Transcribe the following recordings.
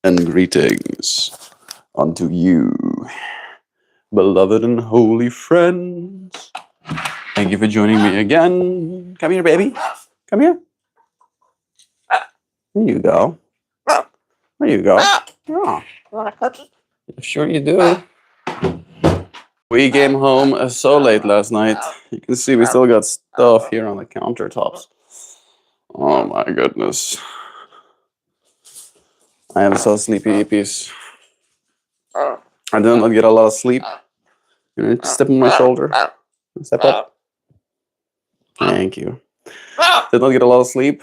and greetings unto you, beloved and holy friends. Thank you for joining me again. Come here, baby. Come here. There you go. There you go. Oh, sure you do. We came home so late last night. You can see we still got stuff here on the countertops. Oh my goodness. I am so sleepy peeps. I did not get a lot of sleep. You step on my shoulder. Step up. Thank you. Did not get a lot of sleep,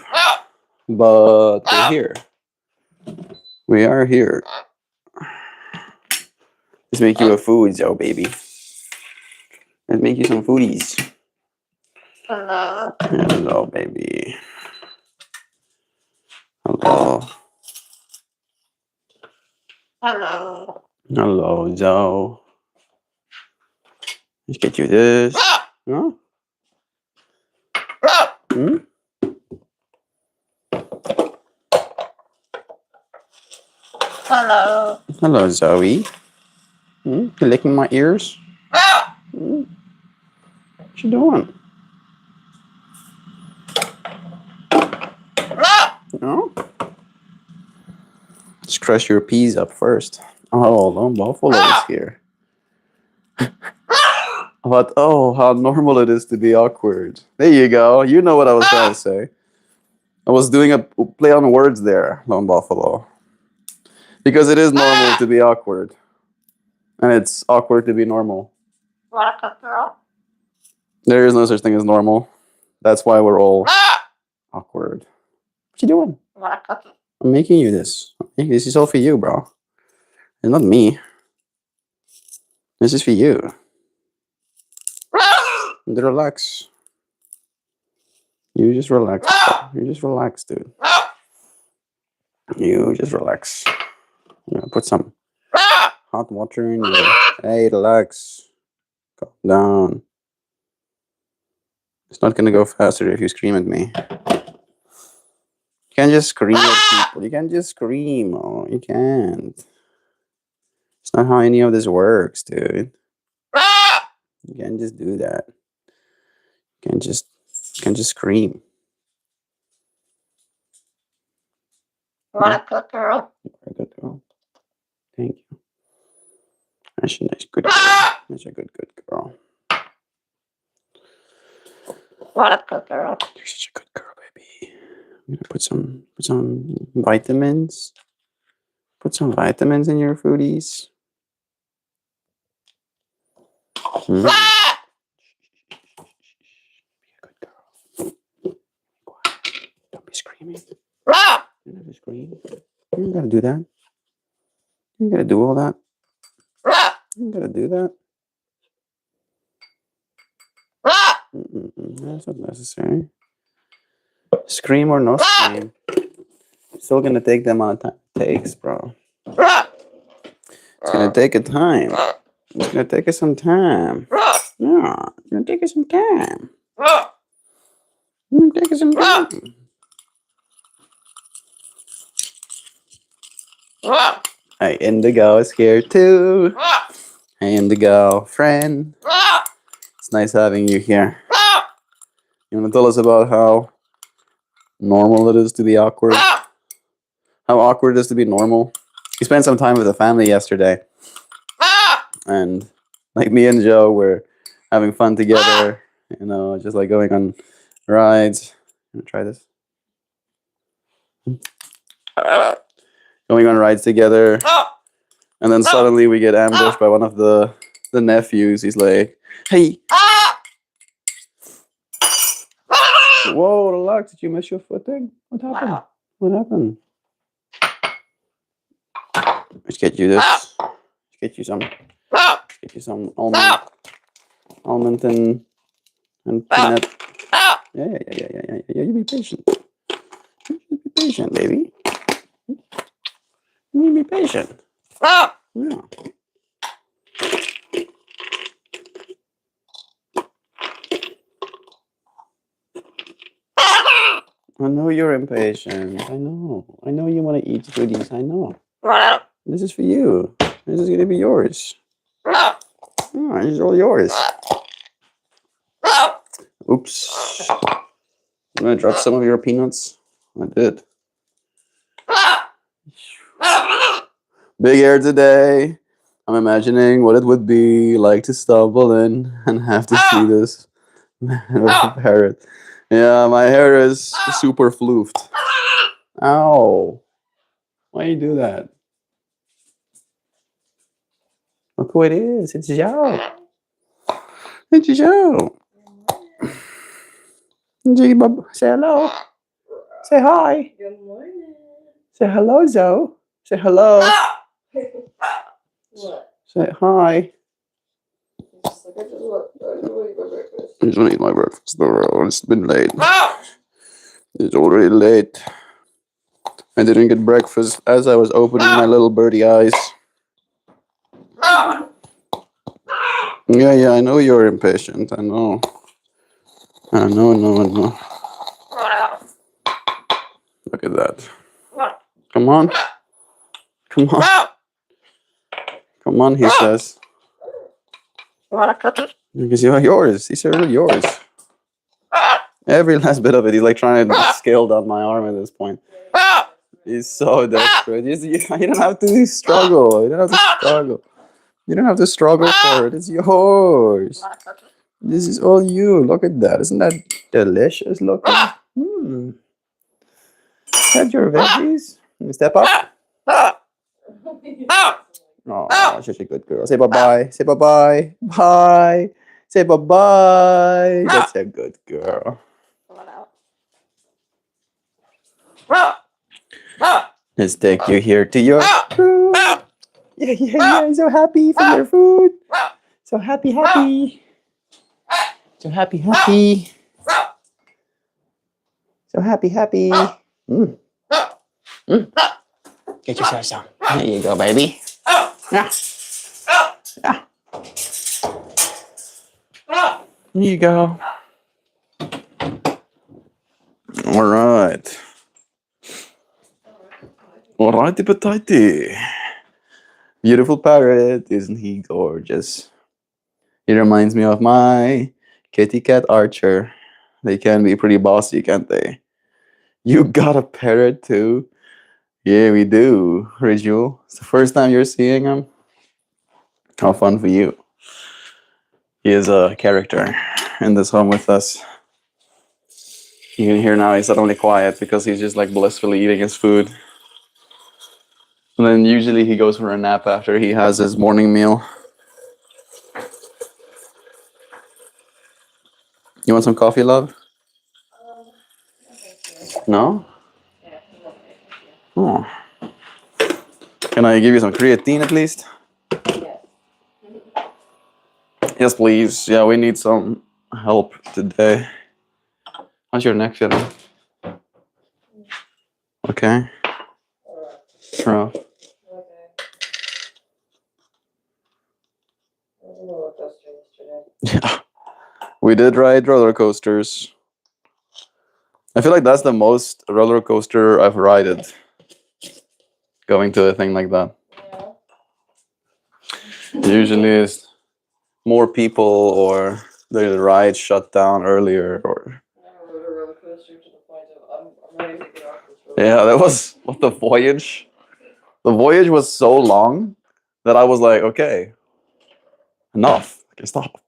but we're here. We are here. Let's make you a food, Joe, baby. Let's make you some foodies. Hello, baby. Hello. Hello, Joe. Let's get you this. Huh? Hmm? Hello, Zoe. You licking my ears? What you doing? No? Let's crush your peas up first. Oh, lone buffalo is here. But oh, how normal it is to be awkward. There you go. You know what I was trying to say. I was doing a play on words there, lone buffalo. Because it is normal to be awkward. And it's awkward to be normal. There is no such thing as normal. That's why we're all awkward. What you doing? I'm making you this. This is all for you, bro. It's not me. This is for you. Relax. You just relax. You just relax, dude. You just relax. I'm gonna put some hot water in you. Hey, relax. Calm down. It's not gonna go faster if you scream at me. You can't just scream at people. You can't just scream. Oh, you can't. It's not how any of this works, dude. You can't just do that. You can't just scream. You're a good girl. Thank you. That's a nice good girl. That's a good girl. You're such a good girl, baby. I'm gonna put some vitamins. Put some vitamins in your foodies. Be a good girl. Quiet. Don't be screaming. You never scream. You ain't gotta do that. You ain't gotta do all that. You ain't gotta do that. That's not necessary. Scream or no scream. Still gonna take the amount of time it takes, bro. It's gonna take a time. It's gonna take us some time. Yeah, it's gonna take us some time. It's gonna take us some time. Hey, Indigo is here too. Hey, Indigo, friend. It's nice having you here. You wanna tell us about how normal it is to be awkward? How awkward it is to be normal? We spent some time with the family yesterday. And like me and Joe were having fun together, you know, just like going on rides. You wanna try this? Going on rides together. And then suddenly we get ambushed by one of the nephews. He's like, hey. Whoa, relax. Did you miss your footing? What happened? What happened? Let's get you this. Let's get you some. Get you some almond and peanut. Yeah. You be patient. You be patient, baby. You be patient. Yeah. I know you're impatient. I know you want to eat goodies. I know. This is for you. This is gonna be yours. Oh, this is all yours. Oops. I'm gonna drop some of your peanuts. I did. Big air today. I'm imagining what it would be like to stumble in and have to see this man with a parrot. Yeah, my hair is super floofed. Ow. Why you do that? Look who it is. It's Joe. It's Joe. Say hello. Say hi. Good morning. Say hello, Zoe. Say hello. What? Say hi. Just like I just want to eat my breakfast. I just want to eat my breakfast. It's been late. It's already late. I didn't get breakfast as I was opening my little birdie eyes. Yeah, I know you're impatient. I know. I know. Look at that. Come on. Come on. Come on, he says. Because you're yours. These are really yours. Every last bit of it. He's like trying to scale down my arm at this point. He's so desperate. You don't have to struggle. You don't have to struggle. You don't have to struggle for it. It's yours. This is all you. Look at that. Isn't that delicious looking? Is that your veggies? Step up. Oh, such a good girl. Say bye-bye. Say bye-bye. Bye. Say bye-bye. That's a good girl. Let's take you here to your food. Yeah. So happy for your food. So happy. So happy. So happy. Get yourself some. There you go, baby. Yeah. There you go. All right. Alrighty patati. Beautiful parrot, isn't he gorgeous? He reminds me of my kitty cat Archer. They can be pretty bossy, can't they? You got a parrot too? Yeah, we do, Ritual. It's the first time you're seeing him. How fun for you. He is a character in this home with us. You can hear now he's suddenly quiet because he's just like blissfully eating his food. And then usually he goes for a nap after he has his morning meal. You want some coffee, love? No? Oh. Can I give you some creatine at least? Yes. Yes, please. Yeah, we need some help today. How's your neck feeling? Okay. Rough. Okay. I was on a roller coaster yesterday. Yeah. We did ride roller coasters. I feel like that's the most roller coaster I've ridden. Going to a thing like that. Yeah. Usually it's more people or the ride shut down earlier or I rode a roller coaster to the point of I'm ready to get off this roller. yeah, that was what the voyage. The voyage was so long that I was like, okay, enough. Okay, stop,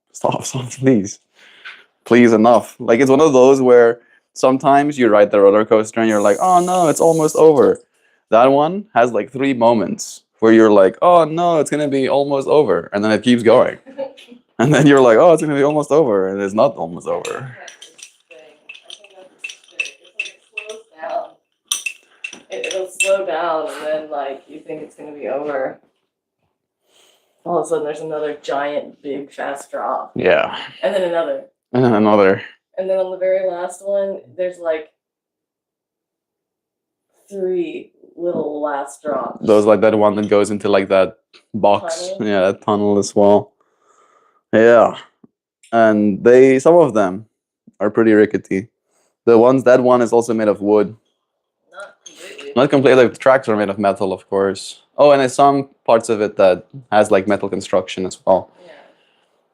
please, enough. Like it's one of those where sometimes you ride the roller coaster and you're like, oh no, it's almost over. That one has like 3 moments where you're like, oh no, it's gonna be almost over, and then it keeps going, and then you're like, oh, it's gonna be almost over, and it's not almost over. It'll slow down, and then like you think it's gonna be over. All of a sudden, there's another giant, big, fast drop. Yeah. And then another. And then another. And then on the very last one, there's like 3 little last drops. Those like that one that goes into like that box. Tunnel? Yeah, that tunnel as well. Yeah. And some of them are pretty rickety. That one is also made of wood. Not completely. Not completely. The tracks are made of metal, of course. Oh, and there's some parts of it that has like metal construction as well. Yeah.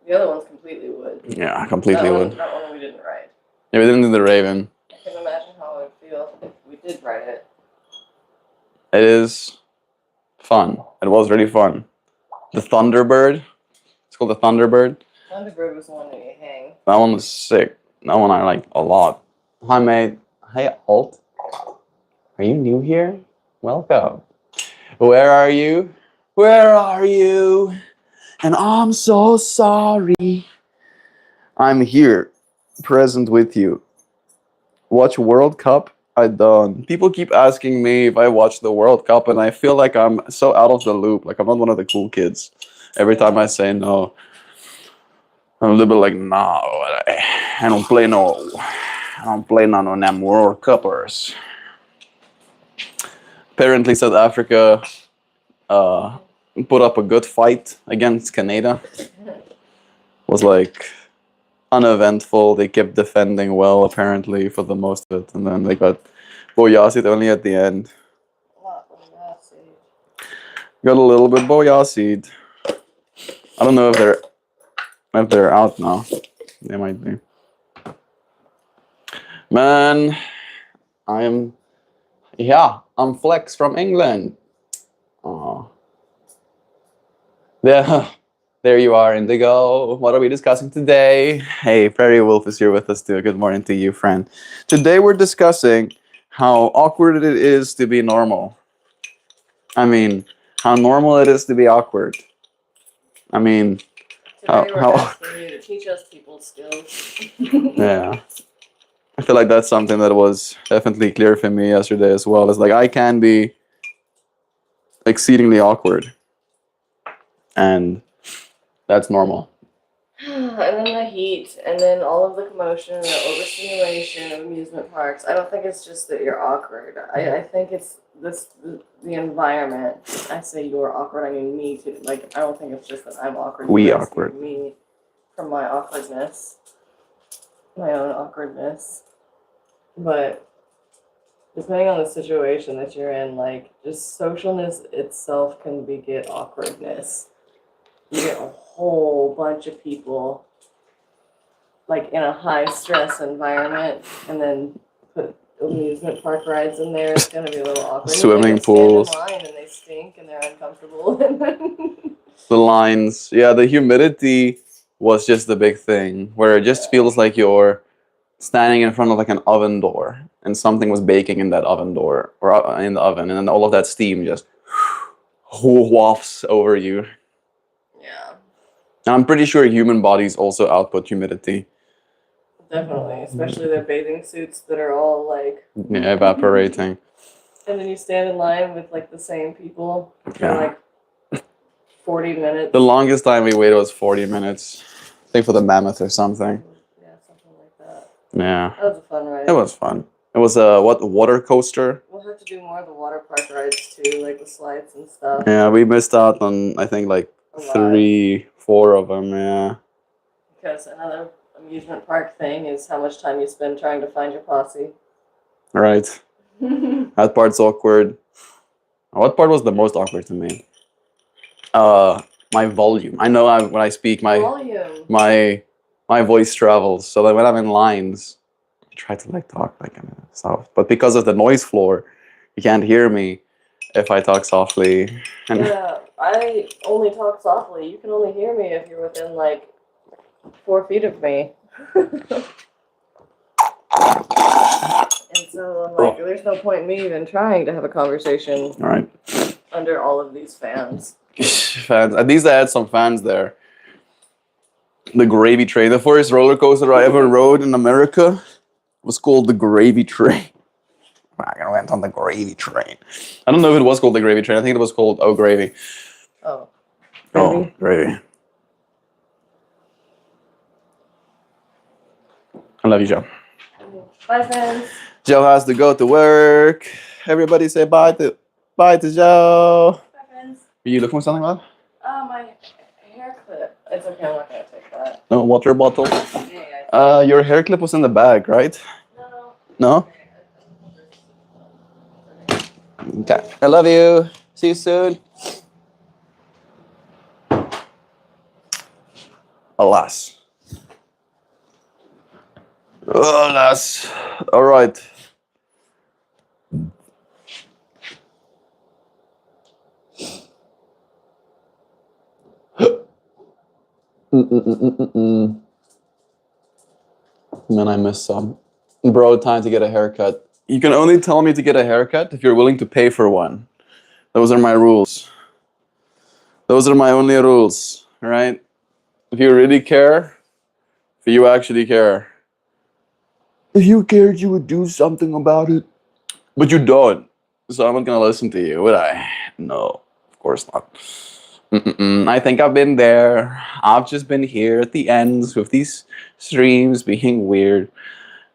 The other one's completely wood. Yeah, completely wood. That one we didn't write. Yeah, we didn't do the Raven. I can imagine how it would feel if we did write it. It is fun. It was really fun. The Thunderbird. It's called the Thunderbird. Thunderbird was the one that you hang. That one was sick. That one I like a lot. Hi, mate. Hey, Alt. Are you new here? Welcome. Where are you? Where are you? And I'm so sorry. I'm here, present with you. Watch World Cup? I don't. People keep asking me if I watch the World Cup, and I feel like I'm so out of the loop. Like I'm not one of the cool kids. Every time I say no, I'm a little bit like, no, I don't play none of them World Cuppers. Apparently, South Africa put up a good fight against Canada. Was like uneventful. They kept defending well, apparently, for the most of it, and then they got boyasied only at the end. Got a little bit boyasied. I don't know if they're out now. They might be. Man, I'm Flex from England. Oh. There you are, Indigo. What are we discussing today? Hey, Prairie Wolf is here with us too. Good morning to you, friend. Today we're discussing how awkward it is to be normal. I mean, how normal it is to be awkward. I mean, Today we're asking you to teach us people skills. Yeah. I feel like that's something that was definitely clear for me yesterday as well. It's like I can be exceedingly awkward. And that's normal. And then the heat, and then all of the commotion and the overstimulation of amusement parks. I don't think it's just that you're awkward. I think it's the environment. I say you're awkward, I mean me too. Like, I don't think it's just that I'm awkward. We awkward. Me from my awkwardness. My own awkwardness. But depending on the situation that you're in, like, just socialness itself can beget awkwardness. You get a whole bunch of people, like, in a high-stress environment, and then put amusement park rides in there. It's going to be a little awkward. Swimming pools. Stand in line and they stink and they're uncomfortable. The lines. Yeah, the humidity was just the big thing, where it just feels like you're standing in front of like an oven door and something was baking in that oven door or in the oven, and then all of that steam just wafts over you. Yeah. And I'm pretty sure human bodies also output humidity. Definitely, especially their bathing suits that are all like evaporating. And then you stand in line with like the same people for like 40 minutes. The longest time we waited was 40 minutes. I think for the mammoth or something. Yeah, something like that. Yeah. That was a fun ride. It was fun. It was a water coaster. We'll have to do more of the water park rides too, like the slides and stuff. Yeah, we missed out on I think like 3, 4 of them. Yeah. Because another amusement park thing is how much time you spend trying to find your posse. Right. That part's awkward. What part was the most awkward to me? My volume. I know when I speak, my voice travels. So that when I'm in lines, I try to like talk like soft. But because of the noise floor, you can't hear me if I talk softly. Yeah, I only talk softly. You can only hear me if you're within like 4 feet of me. And so I'm like, there's no point in me even trying to have a conversation. All right. Under all of these fans. Fans. At least I had some fans there. The Gravy Train. The first roller coaster I ever rode in America was called the Gravy Train. I went on the Gravy Train. I don't know if it was called the Gravy Train. I think it was called Oh Gravy. Oh. Gravy. Oh, Gravy. I love you, Joe. Bye, friends. Joe has to go to work. Everybody say bye to Joe. Bye, friends. Are you looking for something, love? My hair clip. It's okay, I'm not gonna take that. No water bottle. Yeah, your hair clip was in the bag, right? No. No? Okay. I love you. See you soon. Alas. Alas. All right. Man, I miss some. Bro, time to get a haircut. You can only tell me to get a haircut if you're willing to pay for one. Those are my rules. Those are my only rules, right? If you really care, if you actually care. If you cared, you would do something about it. But you don't. So I'm not gonna listen to you, would I? No, of course not. I think I've been there. I've just been here at the ends with these streams being weird.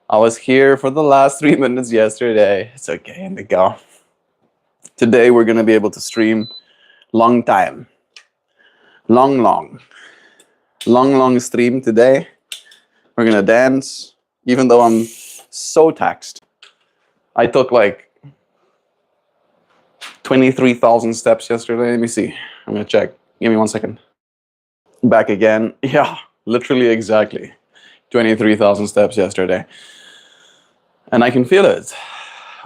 I was here for the last 3 minutes yesterday. It's okay, Indigo. Today we're gonna be able to stream long time. Long stream today. We're gonna dance, even though I'm so taxed. I took like 23,000 steps yesterday. Let me see. I'm gonna check. Give me 1 second. Back again. Yeah, literally exactly 23,000 steps yesterday. And I can feel it.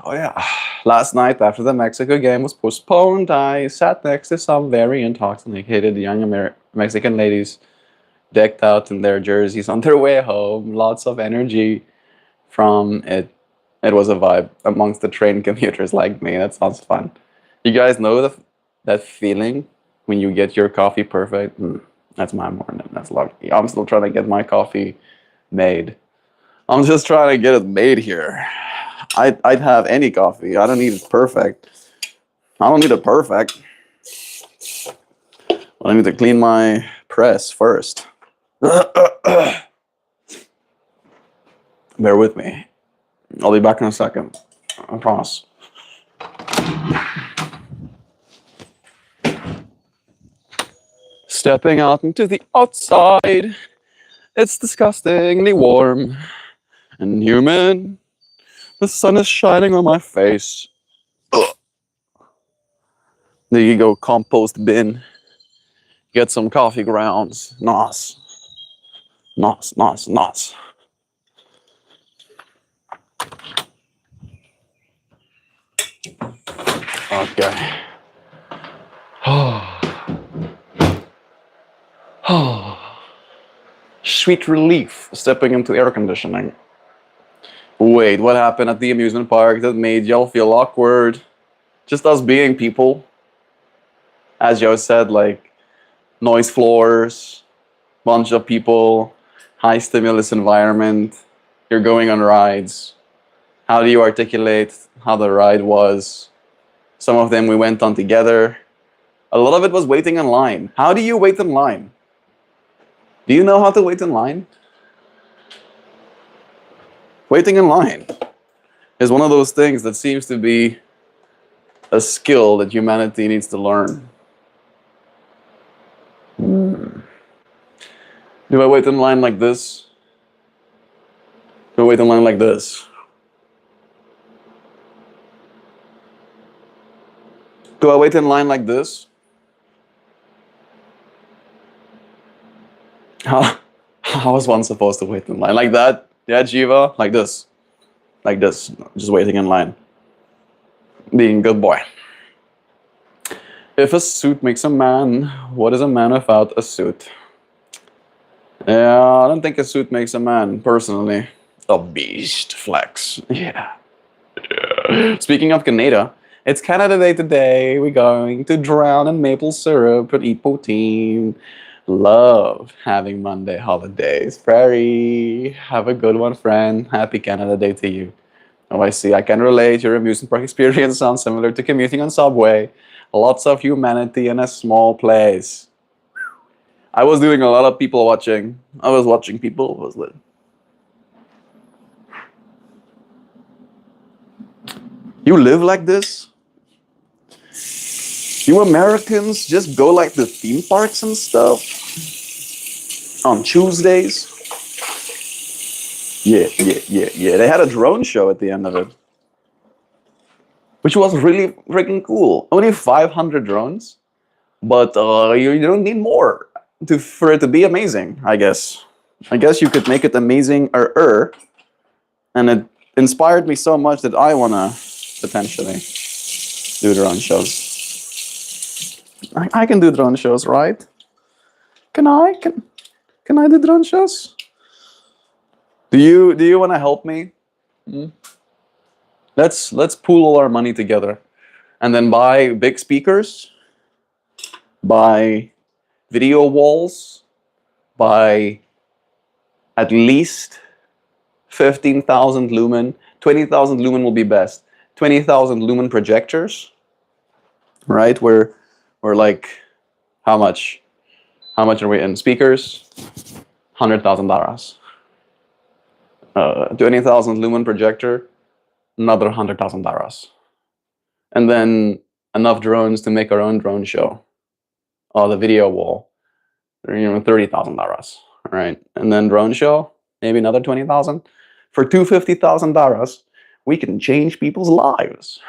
Oh yeah. Last night after the Mexico game was postponed, I sat next to some very intoxicated young Mexican ladies decked out in their jerseys on their way home. Lots of energy from it. It was a vibe amongst the train commuters like me. That sounds fun. You guys know that feeling when you get your coffee perfect? That's my morning. That's lucky. I'm still trying to get my coffee made. I'm just trying to get it made here. I'd have any coffee. I don't need it perfect. I don't need it perfect. I need to clean my press first. Bear with me. I'll be back in a second. I promise. Stepping out into the outside. It's disgustingly warm and humid. The sun is shining on my face. Ugh. There you go, compost bin. Get some coffee grounds. Nice. Nice. Okay. Sweet relief stepping into air conditioning. Wait, what happened at the amusement park that made y'all feel awkward? Just us being people. As Joe said, like noise floors, bunch of people, high stimulus environment. You're going on rides. How do you articulate how the ride was? Some of them we went on together. A lot of it was waiting in line. How do you wait in line? Do you know how to wait in line? Waiting in line is one of those things that seems to be a skill that humanity needs to learn. Do I wait in line like this? Do I wait in line like this? Do I wait in line like this? How is one supposed to wait in line? Like that? Yeah, Jiva? Like this. Like this. Just waiting in line. Being a good boy. If a suit makes a man, what is a man without a suit? Yeah, I don't think a suit makes a man, personally. A beast flex. Yeah. Speaking of Canada, it's Canada Day today. We're going to drown in maple syrup and eat poutine. Love having Monday holidays. Very. Have a good one, friend. Happy Canada Day to you. Oh, I see. I can relate. Your amusement park experience sounds similar to commuting on subway. Lots of humanity in a small place. I was doing a lot of people watching. I was watching people. It was lit. You live like this? You Americans just go like the theme parks and stuff on Tuesdays? Yeah. They had a drone show at the end of it. which was really freaking cool. Only 500 drones, but you don't need more for it to be amazing. I guess. I guess you could make it amazing and it inspired me so much that I wanna potentially do drone shows. I can do drone shows, right? Can I? Can I do drone shows? Do you want to help me? Hmm? Let's pool all our money together and then buy big speakers, buy video walls, buy at least 15,000 lumen. 20,000 lumen will be best. 20,000 lumen projectors, right? We're like, how much? How much are we in speakers? $100,000. 20,000 lumen projector, another $100,000. And then enough drones to make our own drone show. Oh, the video wall, $30,000. All right, and then drone show, maybe another 20,000. For $250,000, we can change people's lives.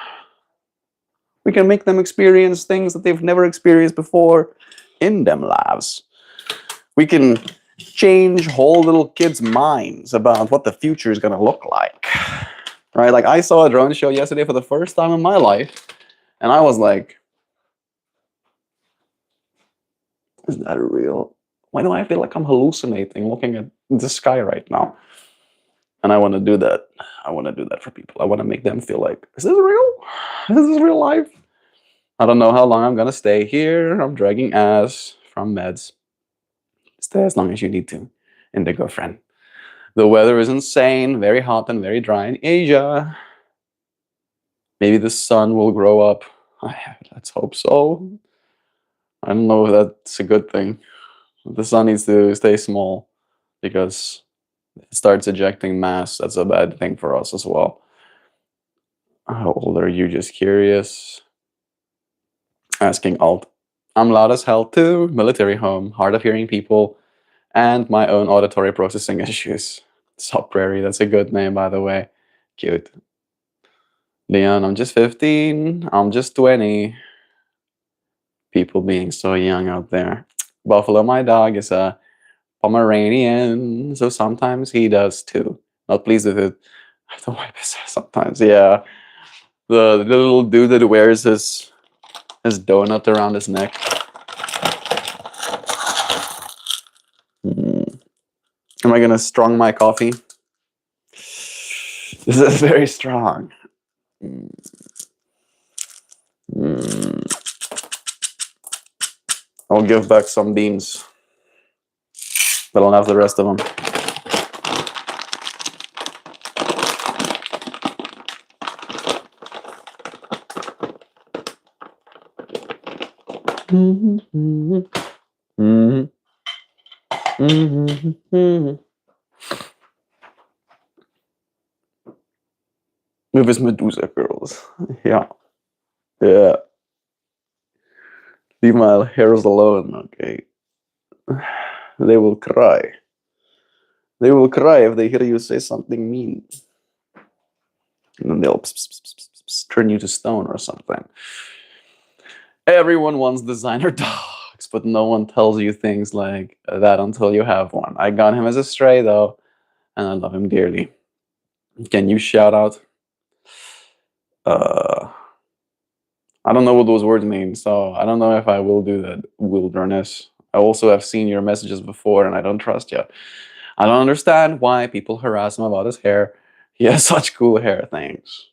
We can make them experience things that they've never experienced before in them lives. We can change whole little kids' minds about what the future is gonna look like. Right? Like I saw a drone show yesterday for the first time in my life, and I was like, is that real? Why do I feel like I'm hallucinating looking at the sky right now? And I want to do that. I want to do that for people. I want to make them feel like, is this real? Is this real life? I don't know how long I'm gonna stay here. I'm dragging ass from meds. Stay as long as you need to, Indigo friend. The weather is insane, very hot and very dry in Asia. Maybe the sun will grow up. Let's hope so. I don't know if that's a good thing. The sun needs to stay small because it starts ejecting mass. That's a bad thing for us as well. How old are you? Just curious. Asking alt. I'm loud as hell too. Military home, hard of hearing people, and my own auditory processing issues. Sup Prairie, that's a good name by the way. Cute. Leon, I'm just 15. I'm just 20. People being so young out there. Buffalo, my dog, is a Pomeranian, so sometimes he does too. Not pleased with it. I have to wipe his ass sometimes. Yeah, the little dude that wears his donut around his neck. Am I gonna strong my coffee? This is very strong. I'll give back some beans, but I'll have the rest of them. With his Medusa girls. Yeah. Yeah. Leave my hairs alone, okay? They will cry. They will cry if they hear you say something mean. And then they'll turn you to stone or something. Everyone wants designer dogs, but no one tells you things like that until you have one. I got him as a stray though, and I love him dearly. Can you shout out? I don't know what those words mean, so I don't know if I will do that. Wilderness. I also have seen your messages before, and I don't trust you. I don't understand why people harass him about his hair. He has such cool hair. Thanks.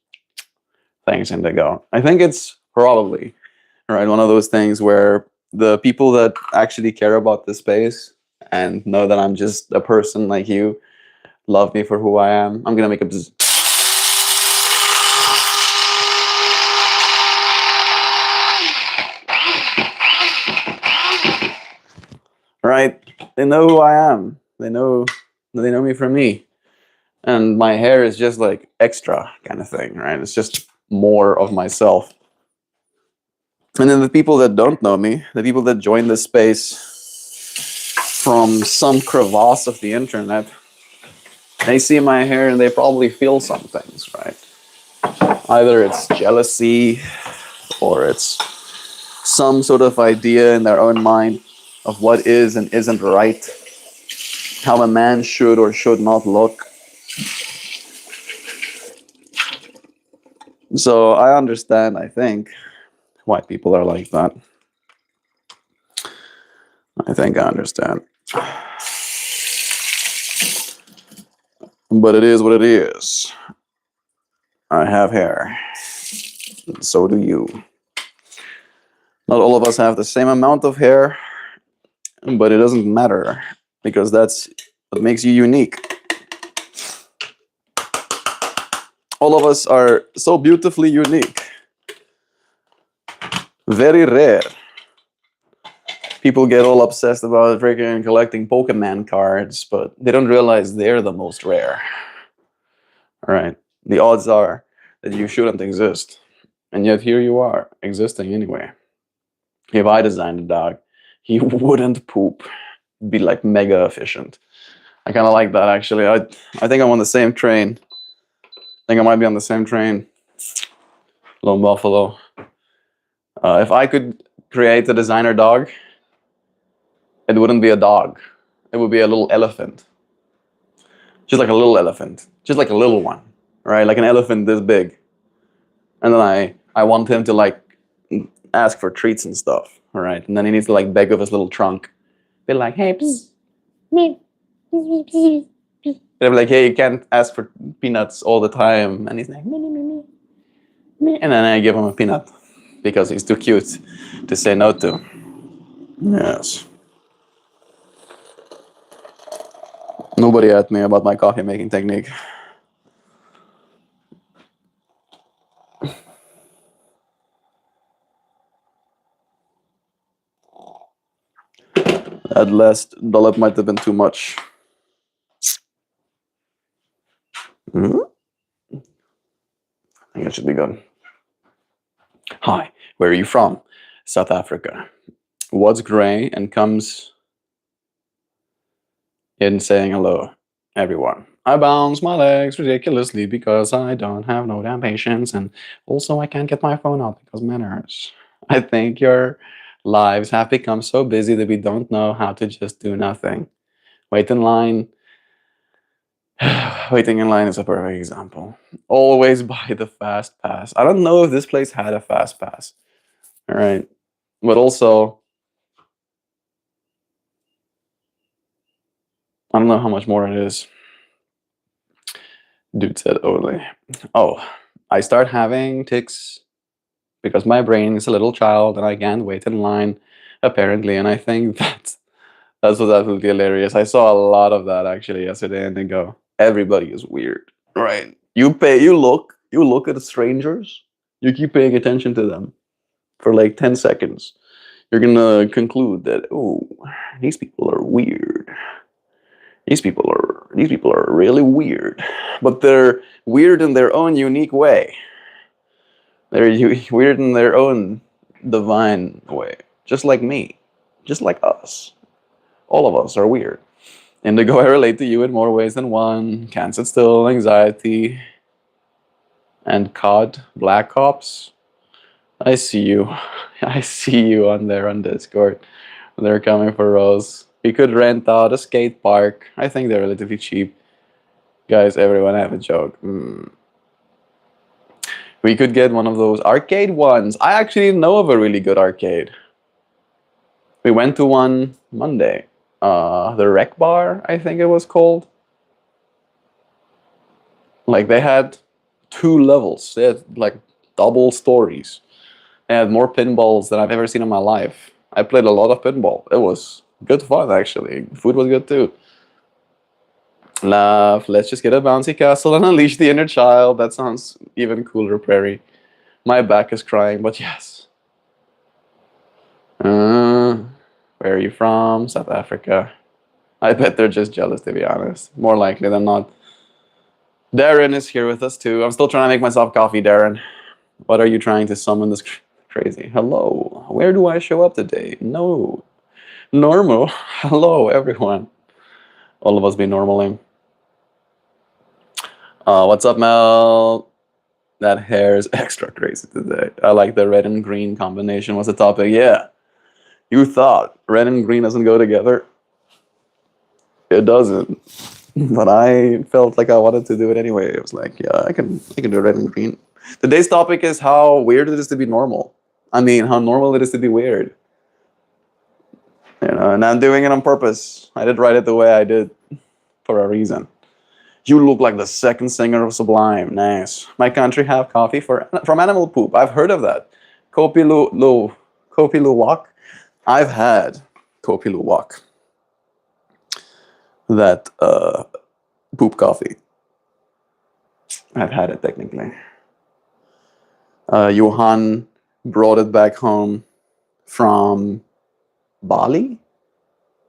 Thanks, Indigo. I think it's probably one of those things where the people that actually care about the space and know that I'm just a person like you love me for who I am. I'm gonna make a bzz. Right? They know who I am. They know me from me. And my hair is just like extra kind of thing, right? It's just more of myself. And then the people that don't know me, the people that join this space from some crevasse of the internet, they see my hair and they probably feel some things, right? Either it's jealousy or it's some sort of idea in their own mind of what is and isn't right, how a man should or should not look. So I understand, I think, why people are like that. I think I understand. But it is what it is. I have hair. So do you. Not all of us have the same amount of hair, but it doesn't matter because that's what makes you unique. All of us are so beautifully unique. Very rare. People get all obsessed about freaking collecting Pokemon cards, but they don't realize they're the most rare. All right. The odds are that you shouldn't exist. And yet here you are, existing anyway. If I designed a dog, he wouldn't poop. Be like mega efficient. I kind of like that actually. I think I'm on the same train. I think I might be on the same train. Lone Buffalo. If I could create a designer dog, it wouldn't be a dog. It would be a little elephant. Just like a little elephant. Just like a little one. Right? Like an elephant this big. And then I want him to like ask for treats and stuff. All right. And then he needs to like beg with his little trunk. Be like, hey, psst, me. They're like, hey, you can't ask for peanuts all the time. And he's like, me. And then I give him a peanut because he's too cute to say no to. Yes. Nobody asked me about my coffee making technique. That last dollop might have been too much. I think it should be good. Hi, where are you from? South Africa. What's gray and comes in saying hello, everyone? I bounce my legs ridiculously because I don't have no damn patience, and also I can't get my phone out because manners. I think your lives have become so busy that we don't know how to just do nothing. Wait in line. Waiting in line is a perfect example. Always buy the fast pass. I don't know if this place had a fast pass. All right. But also, I don't know how much more it is. Dude said only. Oh, I start having tics because my brain is a little child and I can't wait in line, apparently. And I think that's what's absolutely hilarious. I saw a lot of that actually yesterday and they go, everybody is weird. Right. You look at strangers, you keep paying attention to them for like 10 seconds. You're gonna conclude that, oh, these people are weird. These people are really weird. But they're weird in their own unique way. They're weird in their own divine way. Just like me. Just like us. All of us are weird. Indigo, I relate to you in more ways than one. Can't sit still, anxiety. And COD, Black Ops. I see you. I see you on there on Discord. They're coming for Rose. We could rent out a skate park. I think they're relatively cheap. Guys, everyone, I have a joke. We could get one of those arcade ones. I actually know of a really good arcade. We went to one Monday. The Rec Bar, I think it was called. Like they had 2 levels. They had like double stories. They had more pinballs than I've ever seen in my life. I played a lot of pinball. It was good fun actually. Food was good too. Laugh. Let's just get a bouncy castle and unleash the inner child. That sounds even cooler, Prairie. My back is crying, but yes. Where are you from? South Africa. I bet they're just jealous, to be honest. More likely than not. Darren is here with us too. I'm still trying to make myself coffee, Darren. What are you trying to summon this crazy? Hello. Where do I show up today? No. Normal. Hello, everyone. All of us be normaling. What's up, Mel? That hair is extra crazy today. I like the red and green combination was the topic. Yeah. You thought red and green doesn't go together? It doesn't. But I felt like I wanted to do it anyway. It was like, yeah, I can do red and green. Today's topic is how weird it is to be normal. I mean, how normal it is to be weird. And I'm doing it on purpose. I did write it the way I did for a reason. You look like the second singer of Sublime. Nice. My country have coffee from animal poop. I've heard of that. Kopi Luwak. I've had Kopi Luwak. That poop coffee. I've had it technically. Johan brought it back home from Bali.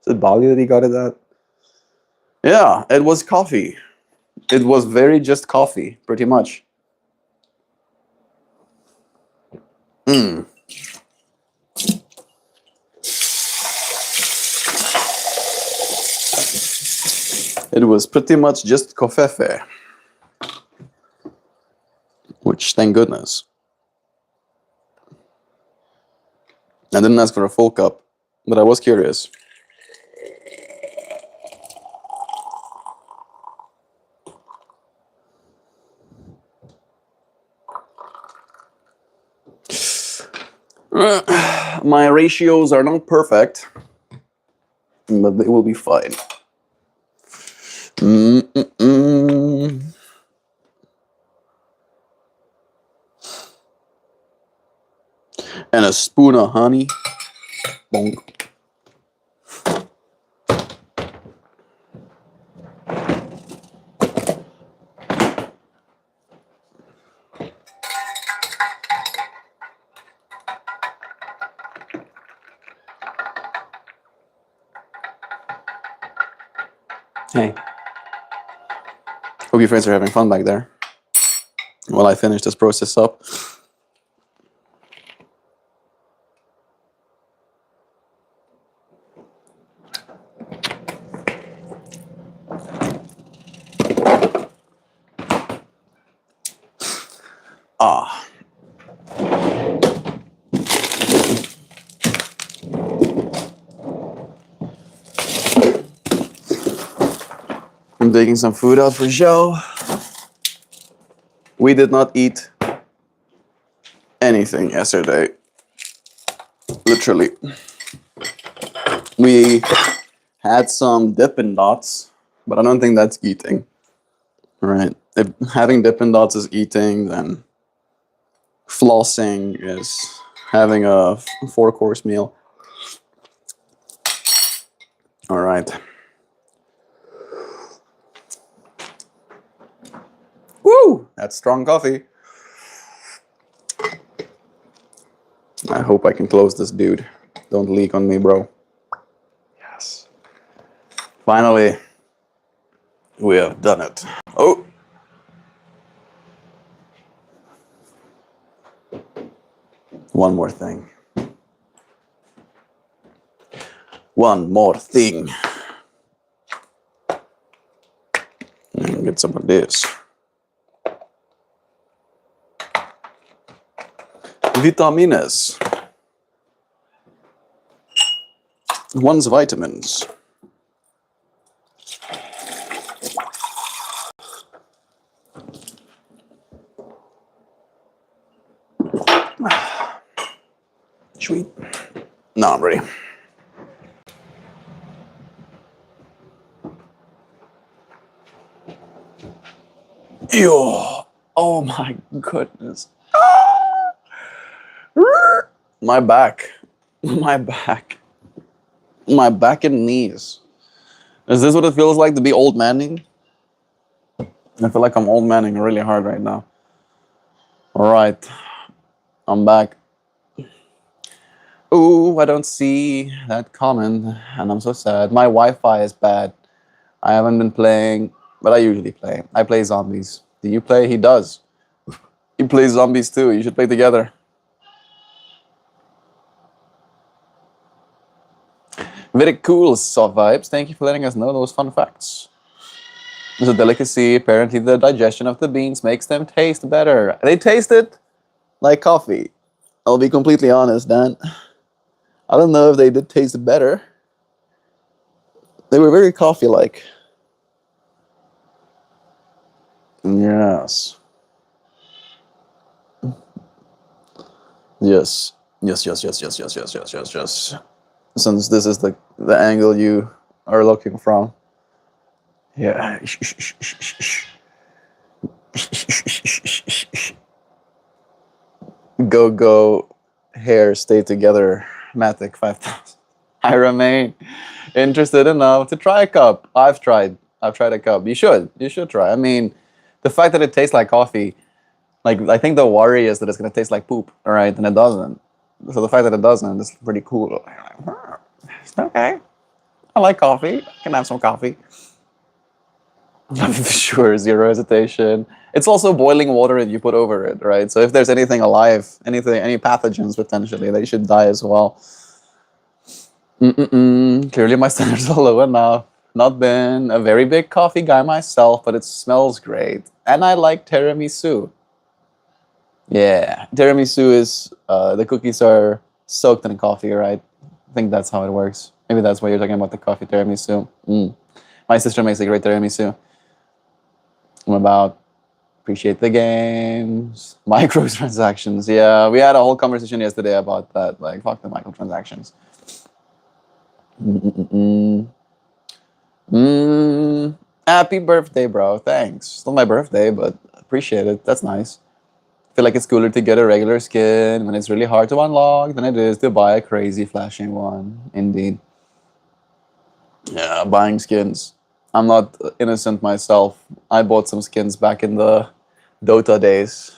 Is it Bali that he got it at? Yeah, it was coffee. It was very just coffee, pretty much. Mm. It was pretty much just kofefe. Which, thank goodness. I didn't ask for a full cup, but I was curious. My ratios are not perfect, but they will be fine. Mm-mm-mm. And a spoon of honey. Bonk. Hey. Hope your friends are having fun back there. While I finish this process up. Ah. I'm taking some food out for Joe. We did not eat anything yesterday. Literally. We had some Dippin' Dots, but I don't think that's eating. Right? If having Dippin' Dots is eating, then flossing is having a 4-course meal. All right. Woo! That's strong coffee. I hope I can close this, dude. Don't leak on me, bro. Yes. Finally, we have done it. Oh! One more thing. One more thing. And get some of this. Vitamines. One's vitamins. Sweet. No, I'm ready. Yo. Oh my goodness. My back. My back. My back and knees. Is this what it feels like to be old manning? I feel like I'm old manning really hard right now. All right. I'm back. Ooh, I don't see that comment, and I'm so sad. My Wi-Fi is bad. I haven't been playing, but I usually play. I play zombies. Do you play? He does. He plays zombies too. You should play together. Very cool, Soft Vibes. Thank you for letting us know those fun facts. It's a delicacy. Apparently, the digestion of the beans makes them taste better. They tasted like coffee. I'll be completely honest, Dan. I don't know if they did taste better. They were very coffee-like. Yes. Yes. Yes, yes, yes, yes, yes, yes, yes, yes, yes. Since this is the angle you are looking from. Yeah. Go hair stay together. Matic 5000. I remain interested enough to try a cup. I've tried. I've tried a cup. You should. You should try. I mean, the fact that it tastes like coffee, like I think the worry is that it's gonna taste like poop, all right, and it doesn't. So the fact that it doesn't is pretty cool. Okay, I like coffee. I can have some coffee. Sure, zero hesitation. It's also boiling water that you put over it, right? So if there's anything alive, any pathogens potentially, they should die as well. Clearly, my standards are low enough. Not been a very big coffee guy myself, but it smells great, and I like tiramisu. Yeah, tiramisu is the cookies are soaked in coffee, right? I think that's how it works. Maybe that's why you're talking about the coffee tiramisu. My sister makes a great tiramisu. I'm about appreciate the games, microtransactions. Yeah, we had a whole conversation yesterday about that. Like, fuck the microtransactions. Happy birthday, bro. Thanks. Still my birthday, but appreciate it. That's nice. Feel like it's cooler to get a regular skin when it's really hard to unlock than it is to buy a crazy flashing one. Indeed. Yeah, buying skins. I'm not innocent myself. I bought some skins back in the Dota days.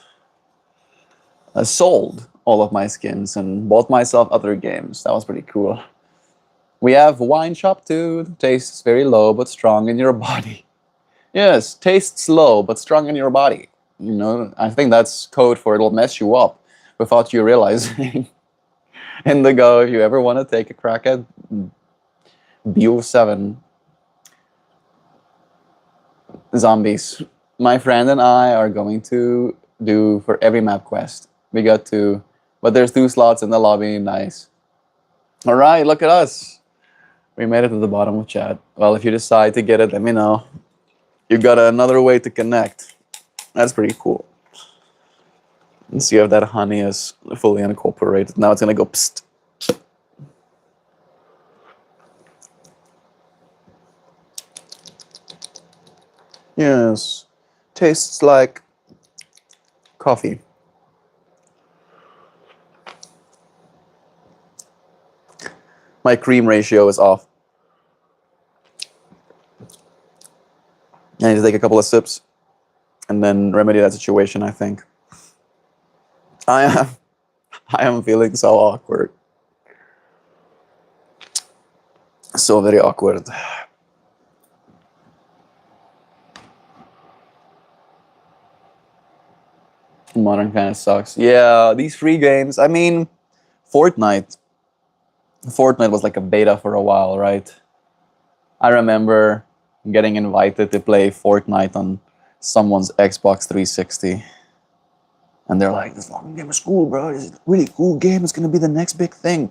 I sold all of my skins and bought myself other games. That was pretty cool. We have wine shop too. Tastes very low but strong in your body. Yes, tastes low but strong in your body. You know, I think that's code for it'll mess you up without you realizing. Indigo, if you ever want to take a crack at BO7 zombies, my friend and I are going to do for every map quest. We got two, but there's 2 slots in the lobby. Nice. All right, look at us. We made it to the bottom of chat. Well, if you decide to get it, let me know. You got another way to connect. That's pretty cool. Let's see if that honey is fully incorporated. Now it's gonna go psst. Yes. Tastes like coffee. My cream ratio is off. I need to take a couple of sips and then remedy that situation, I think. I am I am feeling so awkward. So very awkward. Modern kind of sucks. Yeah, these free games. I mean, Fortnite. Fortnite was like a beta for a while, right? I remember getting invited to play Fortnite on someone's Xbox 360. And they're like, this fucking game is cool, bro. It's a really cool game. It's going to be the next big thing.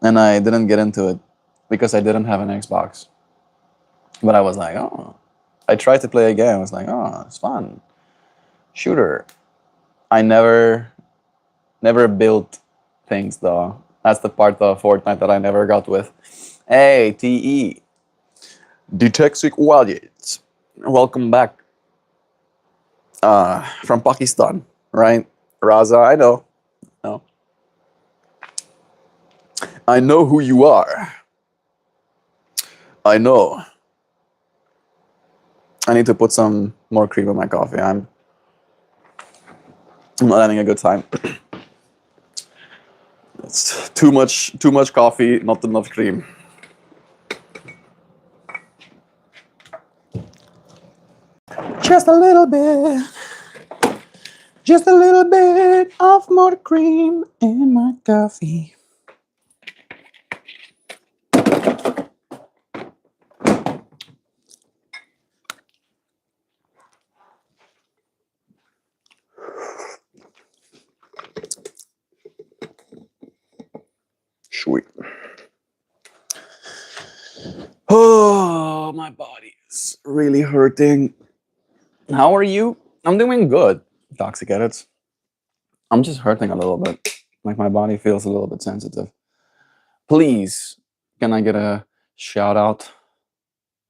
And I didn't get into it because I didn't have an Xbox. But I was like, oh. I tried to play a game. I was like, oh, it's fun. Shooter. I never built things, though. That's the part of Fortnite that I never got with. Hey, TE. Detexic Wildgate. Welcome back. From Pakistan, right? Raza, I know. No. I know who you are. I know. I need to put some more cream in my coffee. I'm not having a good time. It's too much coffee, not enough cream. Just a little bit. Just a little bit of more cream in my coffee. my body is really hurting. How are you? I'm doing good, Toxic Edits. I'm just hurting a little bit. Like my body feels a little bit sensitive. Please, can I get a shout out?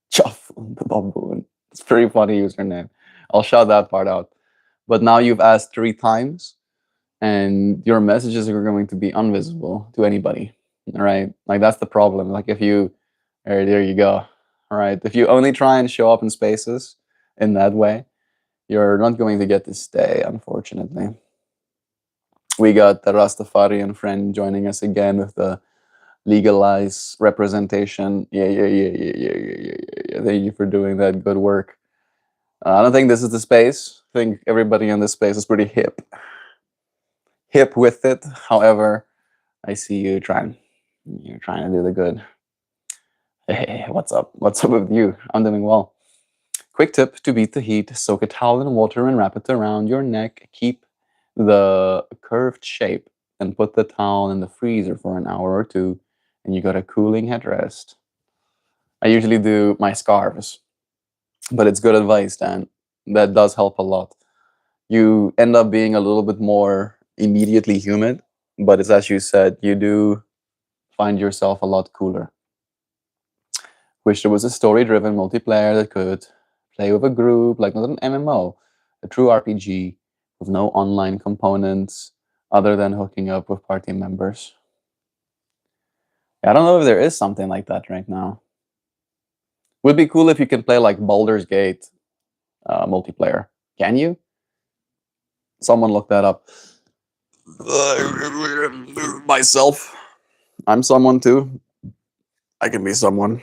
Chuff the baboon. It's a pretty funny username. I'll shout that part out. But now you've asked 3 times, and your messages are going to be invisible to anybody. All right, like that's the problem. Like if you, there you go. All right, if you only try and show up in spaces in that way, you're not going to get to stay. Unfortunately, we got the Rastafarian friend joining us again with the legalize representation. Yeah. Thank you for doing that good work. I don't think this is the space. I think everybody in this space is pretty hip with it. However, I see you trying. You're trying to do the good. Hey, what's up? What's up with you? I'm doing well. Quick tip to beat the heat: soak a towel in water and wrap it around your neck. Keep the curved shape and put the towel in the freezer for an hour or two, and you got a cooling headrest. I usually do my scarves, but it's good advice, Dan. That does help a lot. You end up being a little bit more immediately humid, but it's as you said, you do find yourself a lot cooler. Wish there was a story driven multiplayer that could play with a group, like not an MMO, a true RPG with no online components other than hooking up with party members. I don't know if there is something like that right now. Would be cool if you can play like Baldur's Gate multiplayer. Can you? Someone look that up. Myself. I'm someone too. I can be someone.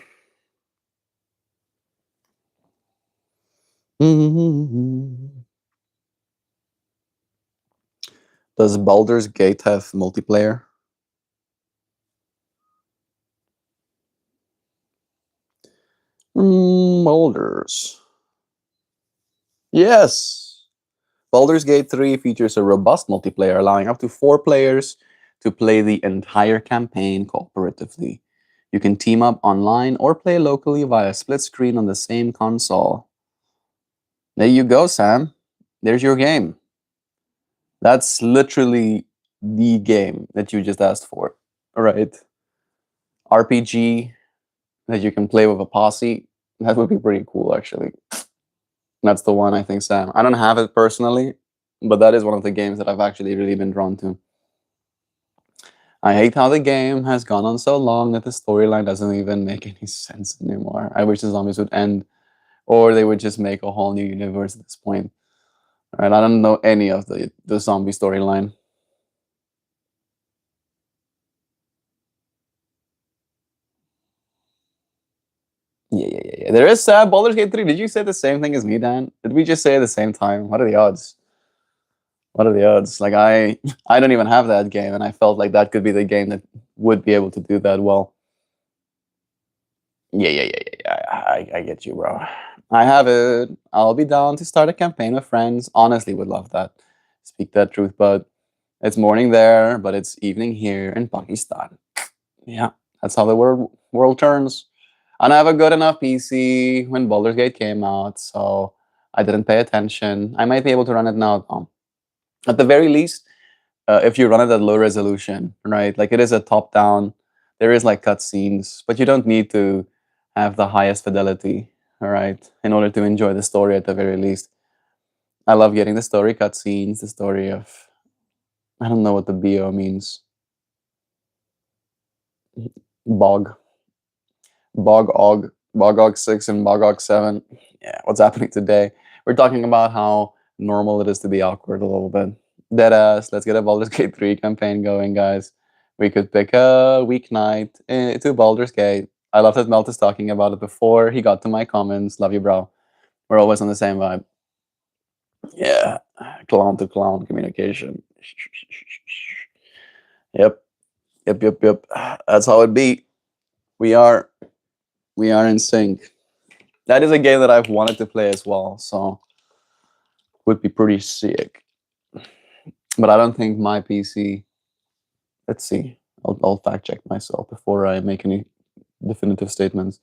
Does Baldur's Gate have multiplayer? Baldur's. Yes. Baldur's Gate 3 features a robust multiplayer, allowing up to 4 players to play the entire campaign cooperatively. You can team up online or play locally via split screen on the same console. There you go, Sam. There's your game. That's literally the game that you just asked for. All right. RPG that you can play with a posse. That would be pretty cool, actually. That's the one, I think, Sam. I don't have it personally, but that is one of the games that I've actually really been drawn to. I hate how the game has gone on so long that the storyline doesn't even make any sense anymore. I wish the zombies would end, or they would just make a whole new universe at this point. All right, I don't know any of the zombie storyline. Yeah. There is Baldur's Gate 3. Did you say the same thing as me, Dan? Did we just say at the same time? What are the odds? What are the odds? Like I don't even have that game, and I felt like that could be the game that would be able to do that well. Yeah. I get you, bro. I have it. I'll be down to start a campaign with friends. Honestly, would love that. Speak that truth, but it's morning there, but it's evening here in Pakistan. Yeah, that's how the world turns. And I have a good enough PC when Baldur's Gate came out, so I didn't pay attention. I might be able to run it now, though. At the very least, if you run it at low resolution, right? Like it is a top down, there is like cutscenes, but you don't need to have the highest fidelity, all right, in order to enjoy the story at the very least. I love getting the story cutscenes, the story of, I don't know what the BO means. Bog. Bog 6 and Bog 7. Yeah, what's happening today? We're talking about how normal it is to be awkward a little bit. Deadass, let's get a Baldur's Gate 3 campaign going, guys. We could pick a weeknight to Baldur's Gate. I love that Melt is talking about it before he got to my comments. Love you, bro. We're always on the same vibe. Yeah, clown to clown communication. Yep. That's how it be. We are in sync. That is a game that I've wanted to play as well, so would be pretty sick. But I don't think my PC. Let's see. I'll fact check myself before I make any definitive statements.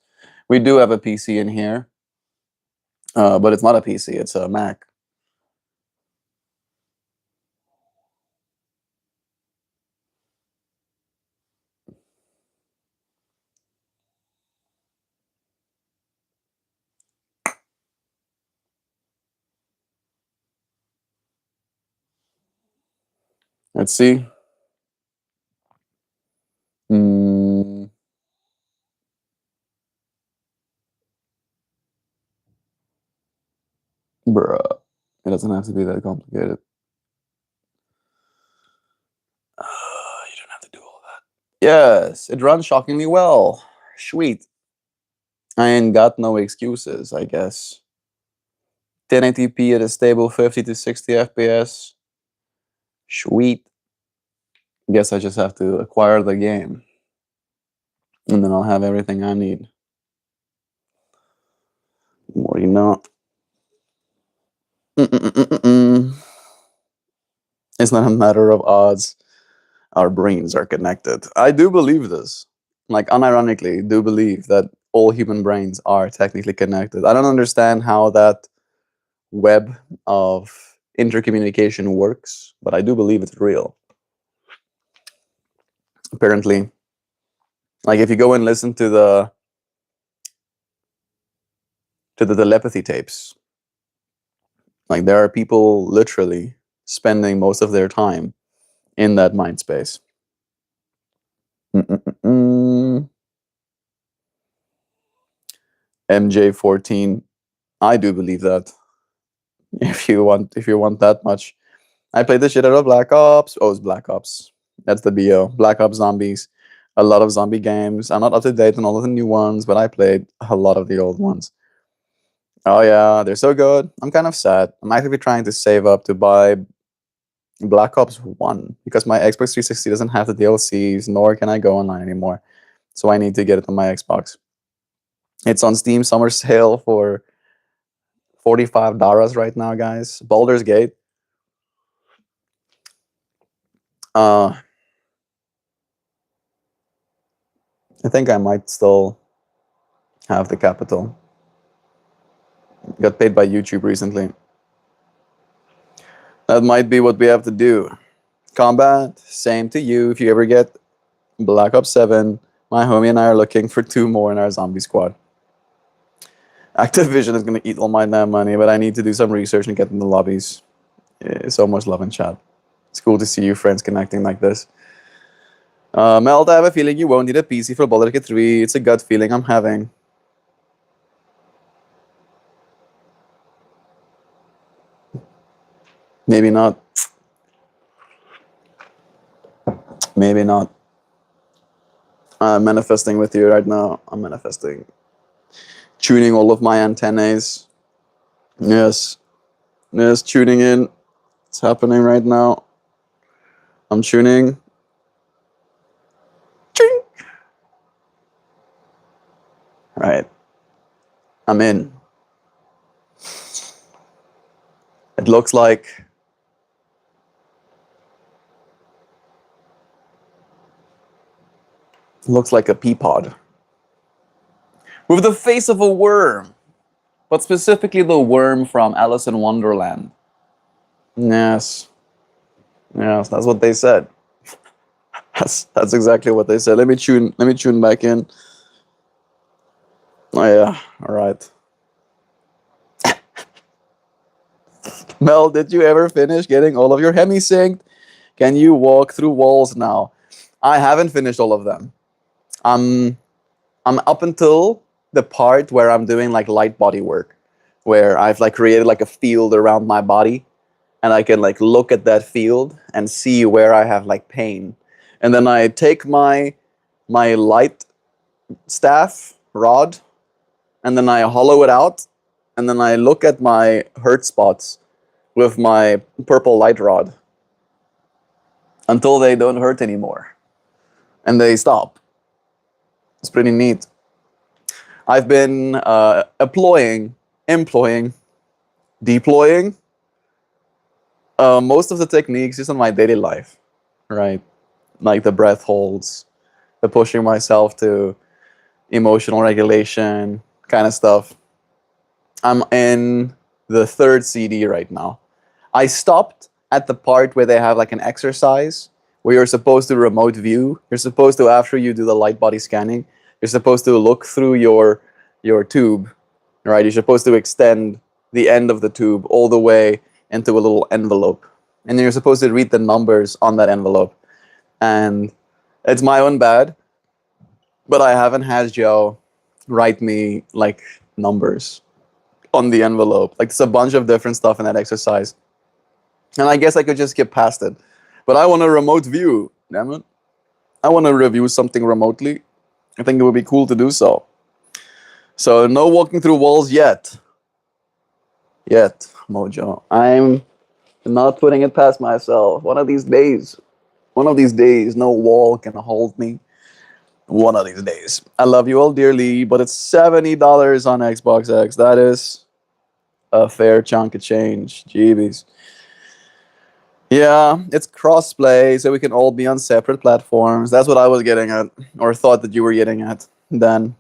We do have a PC in here, but it's not a PC. It's a Mac. Let's see. Mm, bruh. It doesn't have to be that complicated. You don't have to do all that. Yes, it runs shockingly well. Sweet. I ain't got no excuses, I guess. 1080p at a stable 50 to 60 FPS. Sweet. Guess I just have to acquire the game. And then I'll have everything I need. More you know. Mm-mm-mm-mm-mm. It's not a matter of odds. Our brains are connected. I do believe this. Like, unironically, do believe that all human brains are technically connected. I don't understand how that web of intercommunication works, but I do believe it's real. Apparently, like if you go and listen to the telepathy tapes, like there are people literally spending most of their time in that mind space. Mm-mm-mm-mm. MJ14. I do believe that. If you want that much. I played the shit out of Black Ops. Oh, it's Black Ops. That's the BO. Black Ops Zombies. A lot of zombie games. I'm not up to date on all of the new ones, but I played a lot of the old ones. Oh yeah, they're so good. I'm kind of sad. I'm actively trying to save up to buy Black Ops 1 because my Xbox 360 doesn't have the DLCs, nor can I go online anymore. So I need to get it on my Xbox. It's on Steam summer sale for $45 right now, guys. Baldur's Gate. I think I might still have the capital. Got paid by YouTube recently. That might be what we have to do. Combat, same to you. If you ever get Black Ops 7, my homie and I are looking for 2 more in our zombie squad. Activision is going to eat all my damn money, but I need to do some research and get in the lobbies. So much love in chat. It's cool to see you friends connecting like this. Meld, I have a feeling you won't need a PC for Baldur's Gate 3. It's a gut feeling I'm having. Maybe not. Maybe not. I'm manifesting with you right now. I'm manifesting. Tuning all of my antennas. Yes. Yes, tuning in. It's happening right now. I'm tuning. Ching. Right. I'm in. It looks like a pea pod. With the face of a worm. But specifically the worm from Alice in Wonderland. Yes. Yes, that's what they said. That's exactly what they said. Let me tune back in. Oh yeah, alright. Mel, did you ever finish getting all of your Hemi synced? Can you walk through walls now? I haven't finished all of them. I'm up until the part where I'm doing like light body work, where I've like created like a field around my body, and I can like look at that field and see where I have like pain, and then I take my light staff rod, and then I hollow it out, and then I look at my hurt spots with my purple light rod until they don't hurt anymore, and they stop. It's pretty neat. I've been employing, deploying most of the techniques just in my daily life, right? Like the breath holds, the pushing myself to emotional regulation kind of stuff. I'm in the third CD right now. I stopped at the part where they have like an exercise where you're supposed to remote view. You're supposed to, after you do the light body scanning, you're supposed to look through your tube, right? You're supposed to extend the end of the tube all the way into a little envelope. And then you're supposed to read the numbers on that envelope. And it's my own bad, but I haven't had Joe write me like numbers on the envelope. Like there's a bunch of different stuff in that exercise. And I guess I could just skip past it. But I want a remote view, damn it. I want to review something remotely. I think it would be cool to do so. So no walking through walls yet. Yet, Mojo. I'm not putting it past myself. One of these days, no wall can hold me. One of these days. I love you all dearly, but it's $70 on Xbox X. That is a fair chunk of change. Jeebies. Yeah, it's crossplay, so we can all be on separate platforms. That's what I was getting at, or thought that you were getting at. Then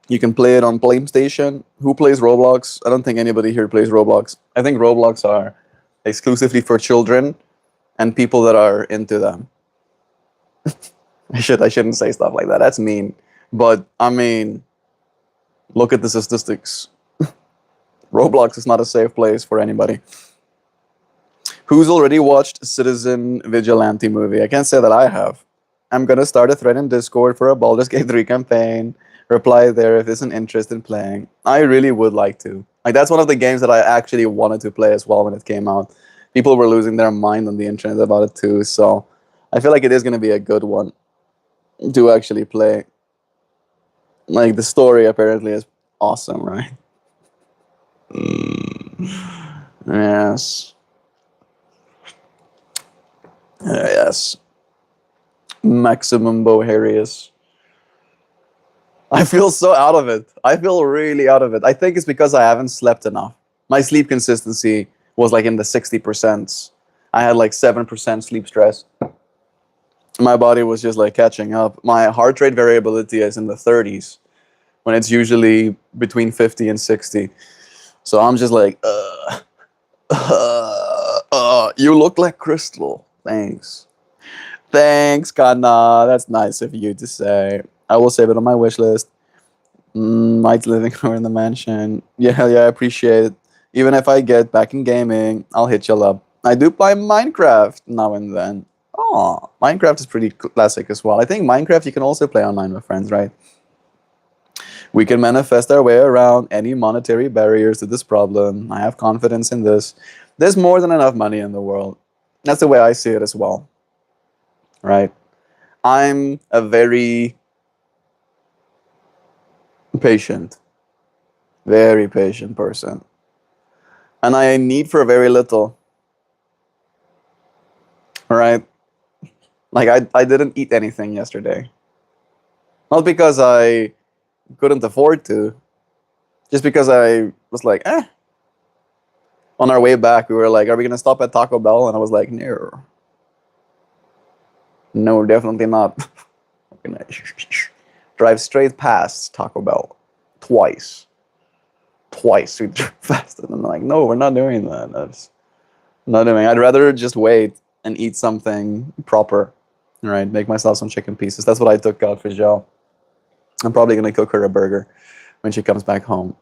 you can play it on PlayStation. Who plays Roblox? I don't think anybody here plays Roblox. I think Roblox are exclusively for children and people that are into them. I shouldn't say stuff like that. That's mean. But I mean, look at the statistics. Roblox is not a safe place for anybody. Who's already watched Citizen Vigilante movie? I can't say that I have. I'm gonna start a thread in Discord for a Baldur's Gate 3 campaign. Reply there if there's an interest in playing. I really would like to. Like that's one of the games that I actually wanted to play as well when it came out. People were losing their mind on the internet about it too, so I feel like it is gonna be a good one to actually play. Like the story apparently is awesome, right? Yes. Yes. Maximum Boharius. I feel so out of it. I feel really out of it. I think it's because I haven't slept enough. My sleep consistency was like in the 60%. I had like 7% sleep stress. My body was just like catching up. My heart rate variability is in the 30s when it's usually between 50 and 60. So I'm just like, you look like Crystal. Thanks. Thanks, Kana. That's nice of you to say. I will save it on my wish list. Mike's living room in the mansion. Yeah, I appreciate it. Even if I get back in gaming, I'll hit you up. I do play Minecraft now and then. Oh, Minecraft is pretty classic as well. I think Minecraft you can also play online with friends, right? We can manifest our way around any monetary barriers to this problem. I have confidence in this. There's more than enough money in the world. That's the way I see it as well. Right? I'm a very very patient person. And I need for very little. Right? Like I didn't eat anything yesterday. Not because I couldn't afford to, just because I was like, On our way back, we were like, are we going to stop at Taco Bell? And I was like, no. No, definitely not. I'm going to drive straight past Taco Bell. Twice. We drove past it. And I'm like, no, we're not doing that. That's not doing. I'd rather just wait and eat something proper. Right? Make myself some chicken pieces. That's what I took out for Jo. I'm probably going to cook her a burger when she comes back home.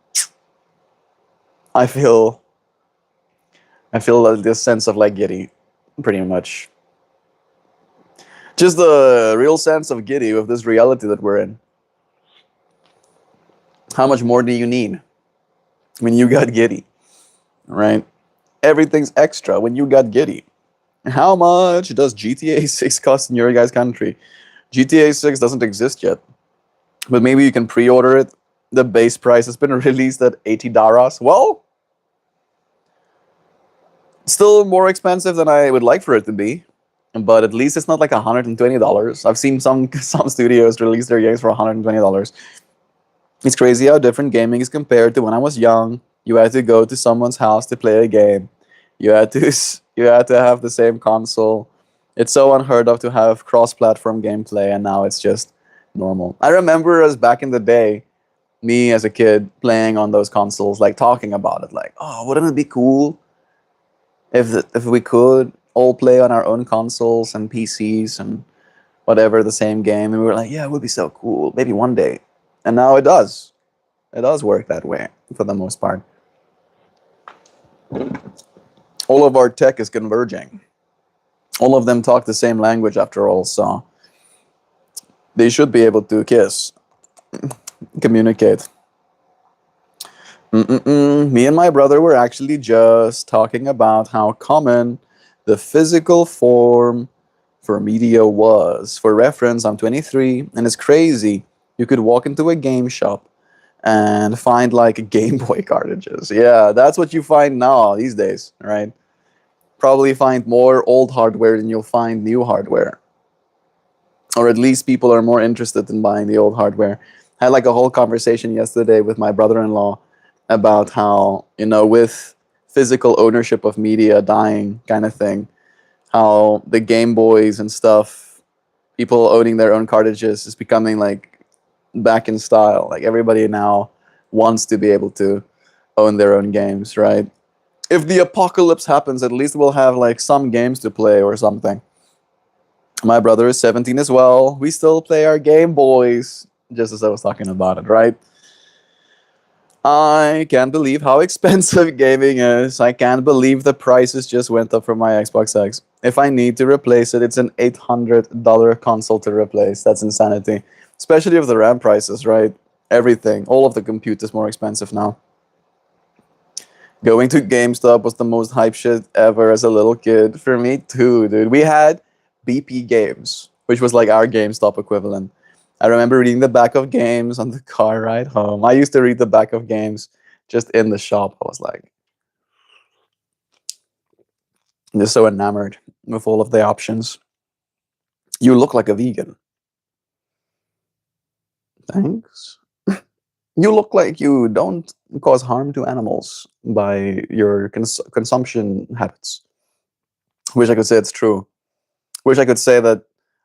I feel this sense of like giddy, pretty much. Just the real sense of giddy with this reality that we're in. How much more do you need when you got giddy, right? Everything's extra when you got giddy. How much does GTA 6 cost in your guys' country? GTA 6 doesn't exist yet, but maybe you can pre-order it. The base price has been released at $80. Well, still more expensive than I would like for it to be, but at least it's not like $120. I've seen some studios release their games for $120. It's crazy how different gaming is compared to when I was young. You had to go to someone's house to play a game. You had to have the same console. It's so unheard of to have cross-platform gameplay, and now it's just normal. I remember us back in the day, me as a kid playing on those consoles, like talking about it, like, oh, wouldn't it be cool if we could all play on our own consoles and PCs and whatever the same game? And we were like, yeah, it would be so cool, maybe one day. And now it does. It does work that way for the most part. All of our tech is converging. All of them talk the same language after all, so they should be able to kiss, communicate. Me and my brother were actually just talking about how common the physical form for media was. For reference, I'm 23, and it's crazy. You could walk into a game shop and find like Game Boy cartridges. Yeah, that's what you find now these days, right? Probably find more old hardware than you'll find new hardware. Or at least people are more interested in buying the old hardware. I had like a whole conversation yesterday with my brother-in-law about how, with physical ownership of media dying kind of thing, how the Game Boys and stuff, people owning their own cartridges is becoming like back in style. Like everybody now wants to be able to own their own games, right? If the apocalypse happens, at least we'll have like some games to play or something. My brother is 17 as well. We still play our Game Boys, just as I was talking about it, right? I can't believe how expensive gaming is. I can't believe the prices just went up for my Xbox X. If I need to replace it, it's an $800 console to replace. That's insanity. Especially with the RAM prices, right? Everything. All of the compute is more expensive now. Going to GameStop was the most hype shit ever as a little kid. For me too, dude. We had BP Games, which was like our GameStop equivalent. I remember reading the back of games on the car ride home. I used to read the back of games just in the shop. I was like, just so enamored with all of the options. You look like a vegan. Thanks. You look like you don't cause harm to animals by your consumption habits. Wish I could say it's true. Wish I could say that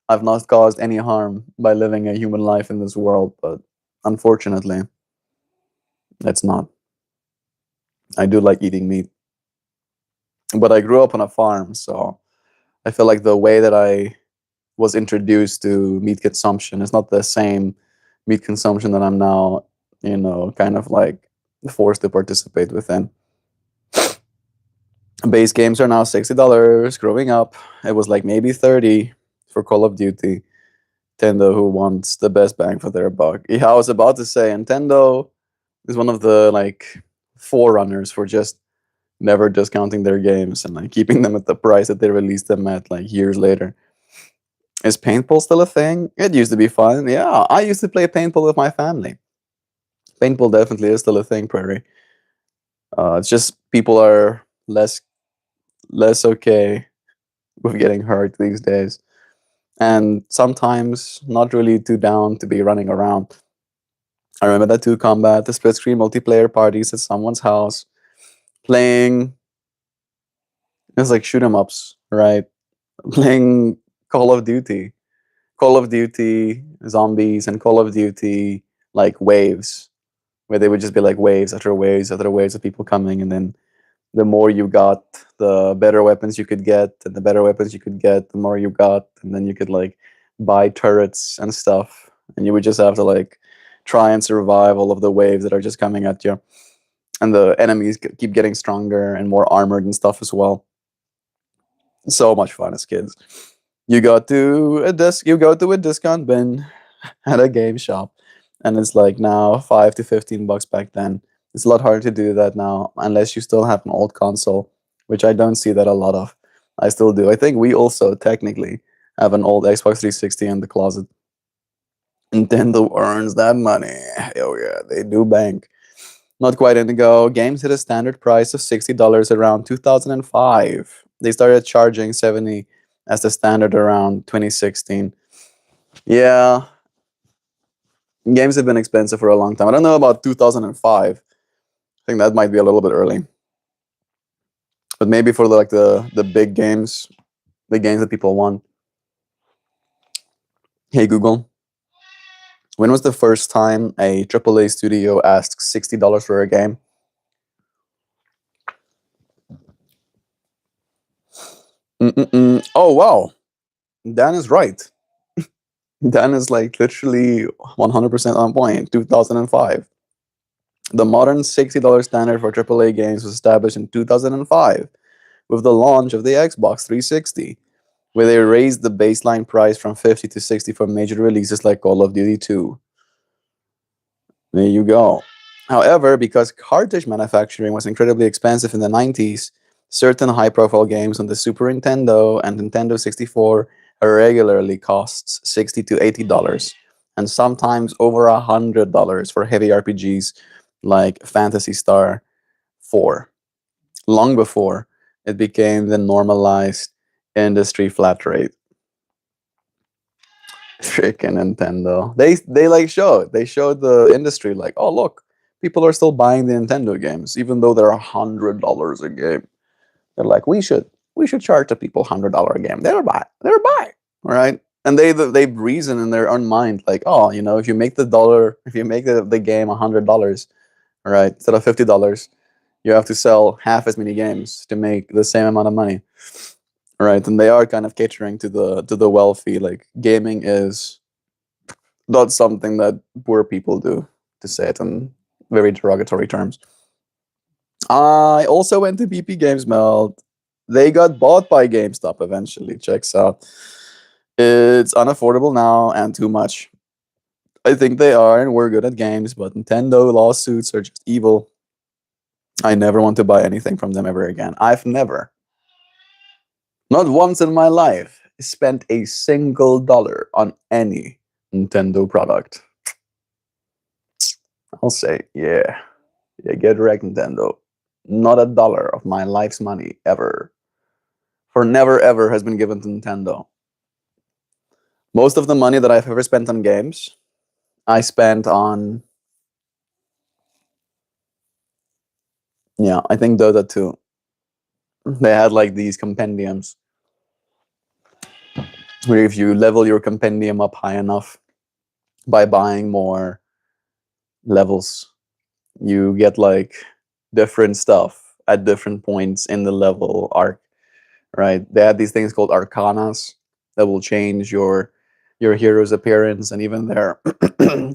I've not caused any harm by living a human life in this world, but unfortunately, it's not. I do like eating meat, but I grew up on a farm, so I feel like the way that I was introduced to meat consumption is not the same meat consumption that I'm now, kind of like forced to participate within. Base games are now $60. Growing up, it was like maybe 30 for Call of Duty. Nintendo, who wants the best bang for their buck. Yeah, I was about to say Nintendo is one of the like forerunners for just never discounting their games and like keeping them at the price that they released them at like years later. Is paintball still a thing? It used to be fun. Yeah, I used to play paintball with my family. Paintball definitely is still a thing, Prairie. It's just people are less okay with getting hurt these days, and sometimes not really too down to be running around. I remember that too. Combat, the split screen multiplayer parties at someone's house, playing. It's like shoot 'em ups, right? Playing Call of Duty, Call of Duty zombies, and Call of Duty like waves, where they would just be like waves after waves of people coming, and then the more you got, the better weapons you could get, and the better weapons you could get, the more you got, and then you could like buy turrets and stuff, and you would just have to like try and survive all of the waves that are just coming at you, and the enemies keep getting stronger and more armored and stuff as well. So much fun as kids. You go to a discount bin at a game shop, and it's like now $5 to $15 back then. It's a lot harder to do that now unless you still have an old console, which I don't see that a lot of. I still do. I think we also technically have an old Xbox 360 in the closet. Nintendo earns that money. Oh yeah, they do bank. Not quite Indigo. Games hit a standard price of $60 around 2005. They started charging 70 as the standard around 2016. Yeah, games have been expensive for a long time. I don't know about 2005. I think that might be a little bit early. But maybe for the big games, the games that people want. Hey Google, When was the first time a AAA studio asked $60 for a game? Oh wow, Dan is right. Dan is like literally 100% on point. 2005. The modern $60 standard for AAA games was established in 2005 with the launch of the Xbox 360, where they raised the baseline price from 50 to 60 for major releases like Call of Duty 2. There you go. However, because cartridge manufacturing was incredibly expensive in the 90s, certain high profile games on the Super Nintendo and Nintendo 64 regularly costs $60 to $80, and sometimes over $100 for heavy RPGs like Phantasy Star 4, long before it became the normalized industry flat rate. Freaking Nintendo. They like showed. They showed the industry like, oh look, people are still buying the Nintendo games, even though they're $100 a game. They're like, we should charge the people $100 a game. They'll buy. They'll buy. All right. And they reason in their own mind, like, oh, if you make if you make the game $100, all right, instead of $50, you have to sell half as many games to make the same amount of money. All right. And they are kind of catering to the wealthy. Like gaming is not something that poor people do, to say it in very derogatory terms. I also went to BP Games Melt. They got bought by GameStop eventually. Checks out. It's unaffordable now and too much. I think they are, and we're good at games, but Nintendo lawsuits are just evil. I never want to buy anything from them ever again. I've never, not once in my life, spent a single dollar on any Nintendo product. I'll say, yeah, get wrecked, Nintendo. Not a dollar of my life's money ever, for never ever, has been given to Nintendo. Most of the money that I've ever spent on games, I spent on, yeah, I think Dota 2. They had like these compendiums where if you level your compendium up high enough by buying more levels, you get like different stuff at different points in the level arc, right? They had these things called arcanas that will change your hero's appearance and even their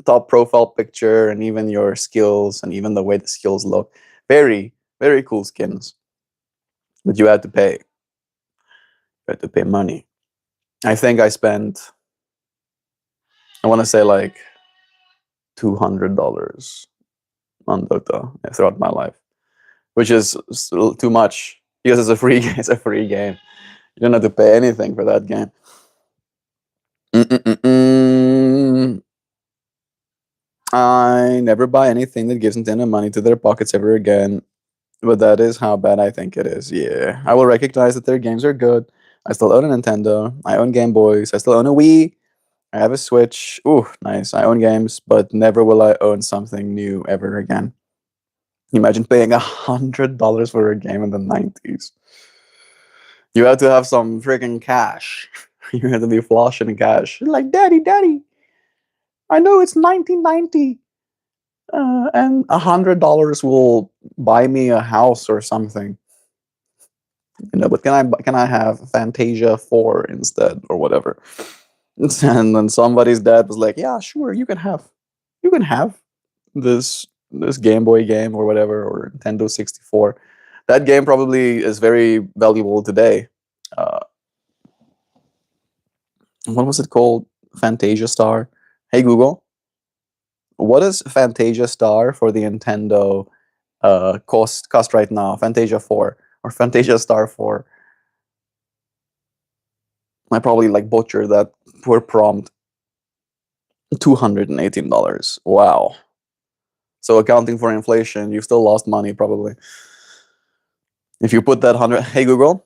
top profile picture and even your skills and even the way the skills look. Very, very cool skins. But you had to pay. You had to pay money. I think I spent, I want to say like $200 on Dota throughout my life, which is still too much because it's a free it's a free game. You don't have to pay anything for that game. Mm-mm-mm-mm. I never buy anything that gives Nintendo money to their pockets ever again. But that is how bad I think it is. Yeah. I will recognize that their games are good. I still own a Nintendo. I own Game Boys. I still own a Wii. I have a Switch. Ooh, nice. I own games, but never will I own something new ever again. Imagine paying $100 for a game in the 90s. You had to have some freaking cash. You had to be flushing cash. Like, daddy, daddy, I know it's 1990. And $100 will buy me a house or something. But can I have Fantasia 4 instead or whatever? And then somebody's dad was like, yeah, sure, you can have this Game Boy game or whatever, or Nintendo 64. That game probably is very valuable today. Uh, what was it called? Fantasia Star. Hey Google, what is Fantasia Star for the Nintendo cost right now? Fantasia 4 or Fantasia Star 4. I probably like butcher that poor prompt. $218. Wow. So accounting for inflation, you still lost money probably. If you put that 100, hey Google,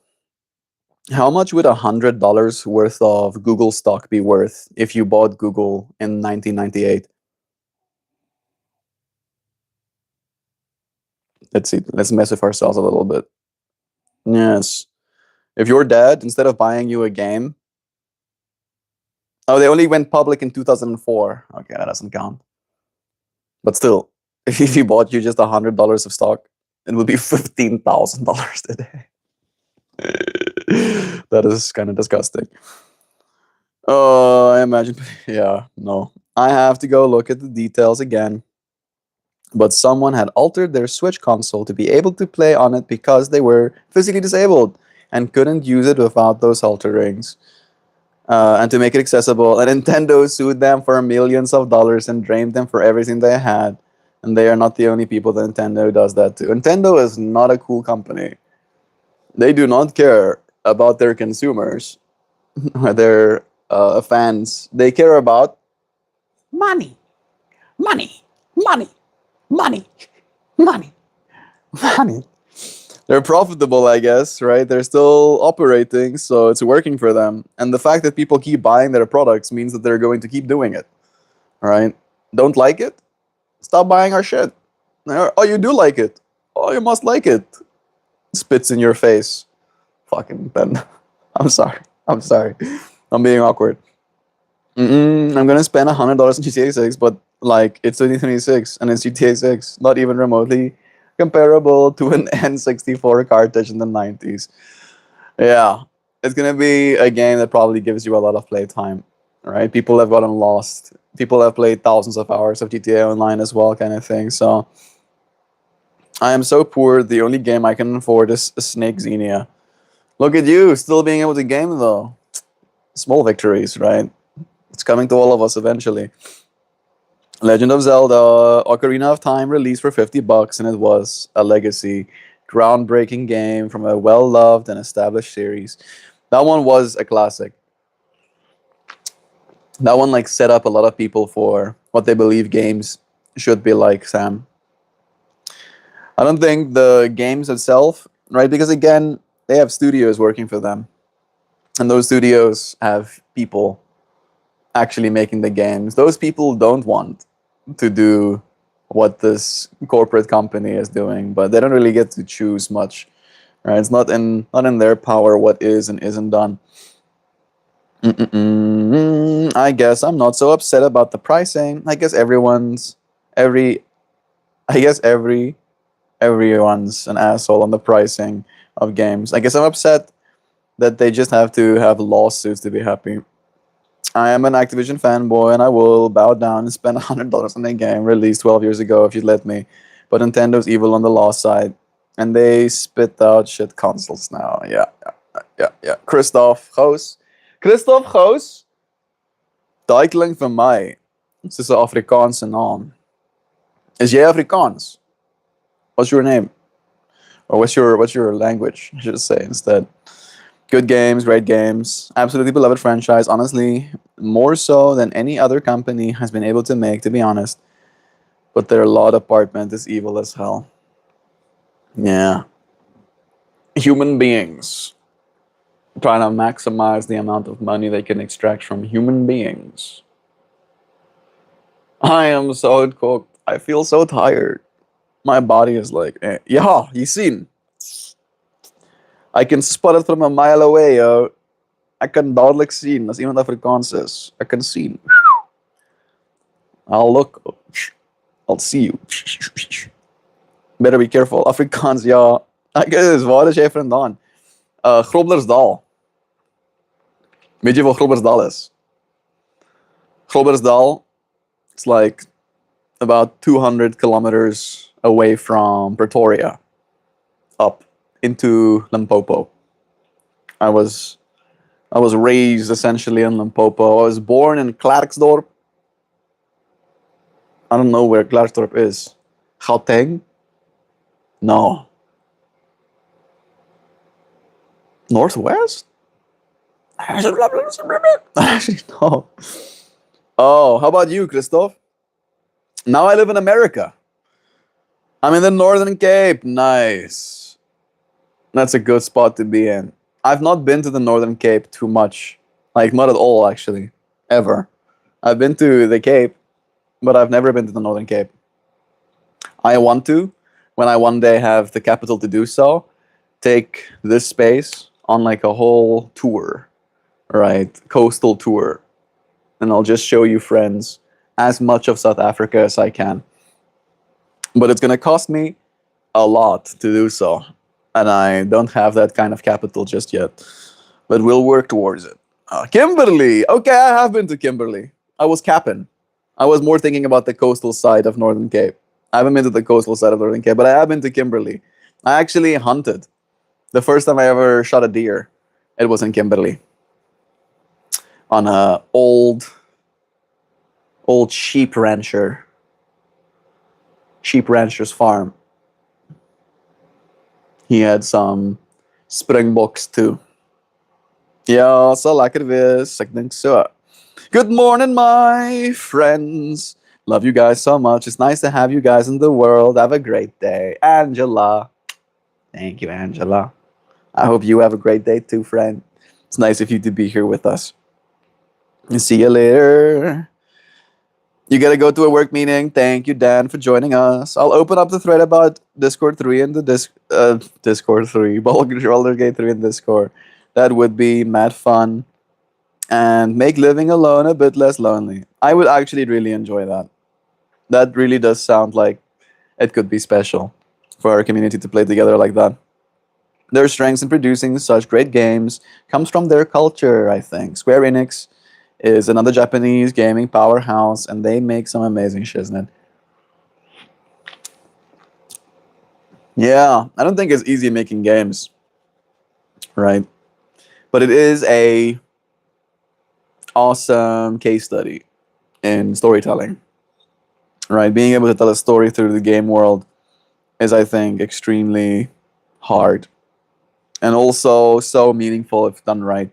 how much would $100 worth of Google stock be worth if you bought Google in 1998? Let's see. Let's mess with ourselves a little bit. Yes. If your dad, instead of buying you a game, Oh, they only went public in 2004. Okay, that doesn't count. But still, if you bought you just $100 of stock, it would be $15,000 today. That is kind of disgusting. Oh, I imagine. Yeah, no. I have to go look at the details again. But someone had altered their Switch console to be able to play on it because they were physically disabled and couldn't use it without those alterings. And to make it accessible, and Nintendo sued them for millions of dollars and drained them for everything they had. And they are not the only people that Nintendo does that to. Nintendo is not a cool company. They do not care about their consumers, their fans. They care about money, money, money, money, money, money. They're profitable, I guess, right? They're still operating, so it's working for them. And the fact that people keep buying their products means that they're going to keep doing it, right? Don't like it? Stop buying our shit. Oh, you do like it. Oh, you must like it. Spits in your face. Fucking Ben. I'm sorry. I'm sorry. I'm being awkward. I'm gonna spend $100 in GTA 6, but like it's 2026 and it's GTA 6, not even remotely comparable to an N64 cartridge in the 90s. Yeah, it's gonna be a game that probably gives you a lot of playtime, right? People have gotten lost. People have played thousands of hours of GTA Online as well, kind of thing. So I am so poor. The only game I can afford is Snake Xenia. Look at you, still being able to game though. Small victories, right? It's coming to all of us eventually. Legend of Zelda Ocarina of Time released for $50, and it was a legacy, groundbreaking game from a well-loved and established series. That one was a classic. That one like set up a lot of people for what they believe games should be like, Sam. I don't think the games itself, right? Because again, they have studios working for them. And those studios have people actually making the games. Those people don't want to do what this corporate company is doing, but they don't really get to choose much. Right? It's not in their power what is and isn't done. I guess I'm not so upset about the pricing. I guess every I guess everyone's an asshole on the pricing of games. I guess I'm upset that they just have to have lawsuits to be happy. I am an Activision fanboy and I will bow down and spend $100 on a game released 12 years ago if you'd let me. But Nintendo's evil on the law side. And they spit out shit consoles now. Ja. Christoph Goos. Christoph Goos? Daai klink vir my soos 'n Afrikaanse naam. Is jy Afrikaans? What's your name? Or what's your language, I should say instead. Good games, great games, absolutely beloved franchise. Honestly, more so than any other company has been able to make, to be honest. But their law department is evil as hell. Yeah. Human beings trying to maximize the amount of money they can extract from human beings. I am so cooked. I feel so tired. My body is like, yeah, you seen. I can spot it from a mile away, yo. Ek kan dadelik sien as iemand Afrikaans is. Ek kan sien. I'll look. I'll see you. Better be careful. Afrikaans, ja. Ek is, waar is jy vandaan? Groblersdal. Weet jy waar Groblersdal is? Groblersdal, it's like about 200 kilometers away from Pretoria, up into Limpopo. I was raised essentially in Limpopo. I was born in Klerksdorp. I don't know where Klerksdorp is. Gauteng? No. Northwest? Actually, no. Oh, how about you, Christoph? Now I live in America. I'm in the Northern Cape. Nice. That's a good spot to be in. I've not been to the Northern Cape too much. Like, not at all, actually. Ever. I've been to the Cape, but I've never been to the Northern Cape. I want to, when I one day have the capital to do so, take this space on like a whole tour, right? Coastal tour. and I'll just show you, friends, as much of South Africa as I can. But it's gonna cost me a lot to do so, and I don't have that kind of capital just yet. But we'll work towards it. Kimberley. Okay, I have been to Kimberley. I was capping. I was more thinking about the coastal side of Northern Cape. I haven't been to the coastal side of Northern Cape, but I have been to Kimberley. I actually hunted. The first time I ever shot a deer, it was in Kimberley on a old sheep rancher's farm. He had some springboks too. Ja, så lekker vis. Ik denk so. Good morning, my friends. Love you guys so much. It's nice to have you guys in the world. Have a great day. Angela. Thank you, Angela. I hope you have a great day too, friend. It's nice of you to be here with us. See you later. You gotta go to a work meeting. Thank you, Dan, for joining us. I'll open up the thread about Discord 3 and the Discord 3, Baldur's Gate 3 and Discord. That would be mad fun and make living alone a bit less lonely. I would actually really enjoy that. That really does sound like it could be special for our community to play together like that. Their strengths in producing such great games comes from their culture, I think. Square Enix is another Japanese gaming powerhouse, and they make some amazing shiznit. Yeah, I don't think it's easy making games, right? But it is a awesome case study in storytelling, right? Being able to tell a story through the game world is, I think, extremely hard and also so meaningful if done right.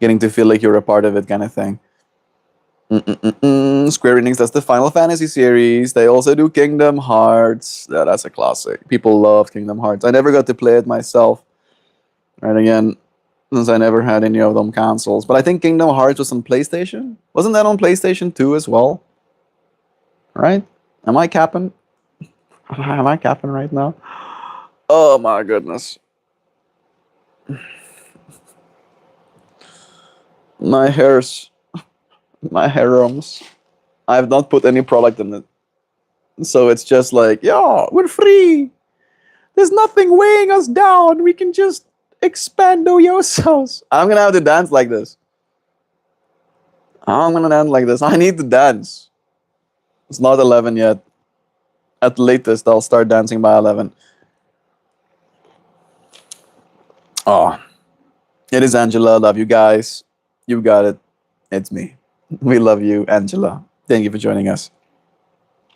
Getting to feel like you're a part of it, kind of thing. Square Enix, that's the Final Fantasy series. They also do Kingdom Hearts. Yeah, that's a classic. People love Kingdom Hearts. I never got to play it myself. Right, again, since I never had any of them consoles. But I think Kingdom Hearts was on PlayStation. Wasn't that on PlayStation 2 as well? Right? Am I capping? Am I capping right now? Oh my goodness. My hairs. My hairums. I have not put any product in it. So it's just like, yeah, we're free. There's nothing weighing us down. We can just expand ourselves. I'm gonna have to dance like this. I'm gonna dance like this. I need to dance. It's not 11 yet. At the latest, I'll start dancing by 11. Oh, it is Angela. Love you guys. You got it. It's me. We love you, Angela. Thank you for joining us.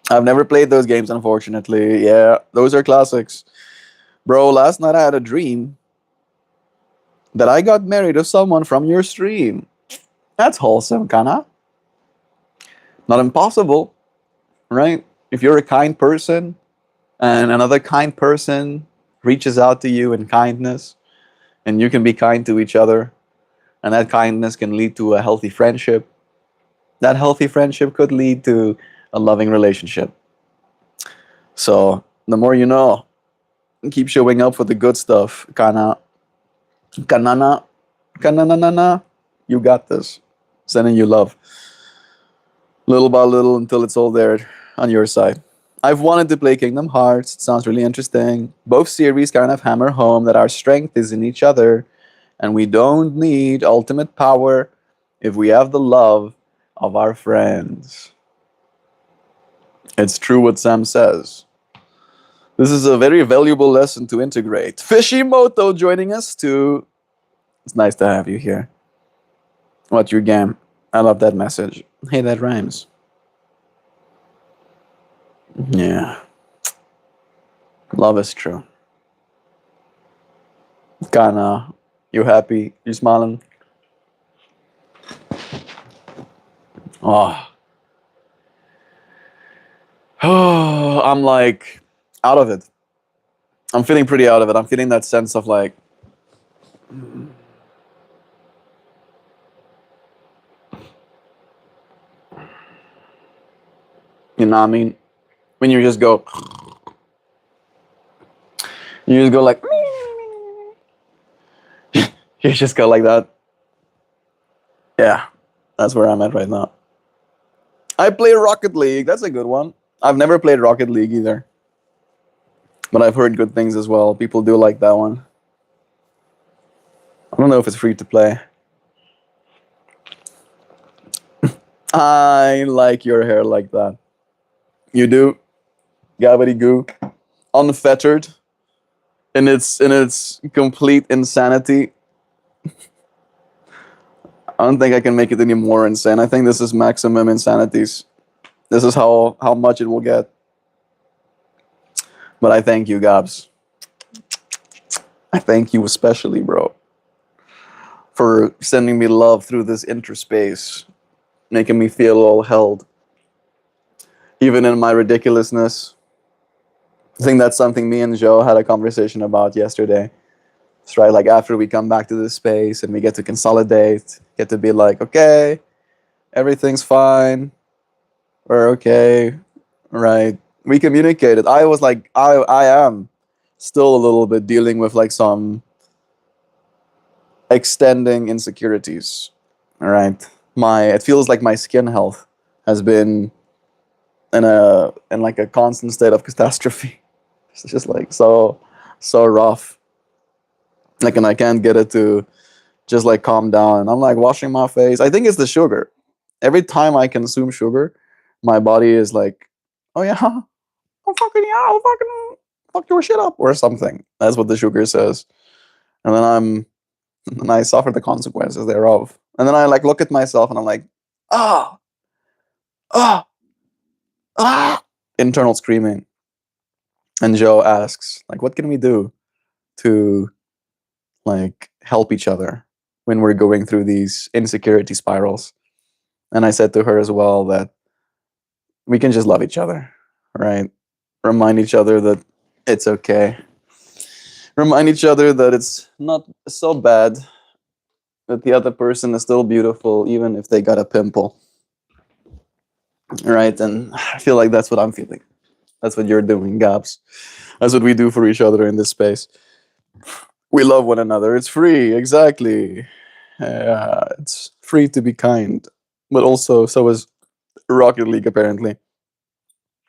I've never played those games, unfortunately. Yeah, those are classics. Bro, last night I had a dream that I got married to someone from your stream. That's wholesome, kinda. Not impossible, right? If you're a kind person and another kind person reaches out to you in kindness, and you can be kind to each other, and that kindness can lead to a healthy friendship, that healthy friendship could lead to a loving relationship. So the more you know, keep showing up for the good stuff. Kanana, kananana, you got this. Sending you love. Little by little until it's all there on your side. I've wanted to play Kingdom Hearts. It sounds really interesting. Both series kind of hammer home that our strength is in each other, and we don't need ultimate power if we have the love of our friends. It's true what Sam says. This is a very valuable lesson to integrate. Fishimoto joining us too. It's nice to have you here. What's your game? I love that message. Hey, that rhymes. Yeah. Love is true. Kana, you happy? You smiling? Oh. Oh, I'm like out of it. I'm feeling pretty out of it. I'm feeling that sense of like, you know what I mean? When you just go, you just go like, you just go like that. Yeah, That's where I'm at right now. I play Rocket League. That's a good one. I've never played Rocket League either, but I've heard good things as well. People do like that one. I don't know if it's free to play. I like your hair like that. You do? Gabbity goo. Unfettered in its complete insanity. I don't think I can make it any more insane. I think this is maximum insanities. This is how much it will get. But I thank you, Gabs. I thank you especially, bro, for sending me love through this interspace, making me feel all held, even in my ridiculousness. I think that's something me and Joe had a conversation about yesterday. It's right, like after we come back to this space and we get to consolidate, get to be like, okay, everything's fine, we're okay, right? We communicated. I was like, I am still a little bit dealing with like some extending insecurities. All right, it feels like my skin health has been in like a constant state of catastrophe. It's just like so rough. Like, and I can't get it to just like calm down. I'm like washing my face. I think it's the sugar. Every time I consume sugar, my body is like, oh yeah, I'll fucking fuck your shit up or something. That's what the sugar says. And then and I suffer the consequences thereof. And then I like look at myself and I'm like, ah, ah, ah, internal screaming. And Joe asks, like, what can we do to like help each other when we're going through these insecurity spirals? And I said to her as well that we can just love each other, right? Remind each other that it's okay. Remind each other that it's not so bad, that the other person is still beautiful, even if they got a pimple, right? And I feel like that's what I'm feeling. That's what you're doing, Gabs. That's what we do for each other in this space. We love one another. It's free, exactly. It's free to be kind, but also so is Rocket League, apparently.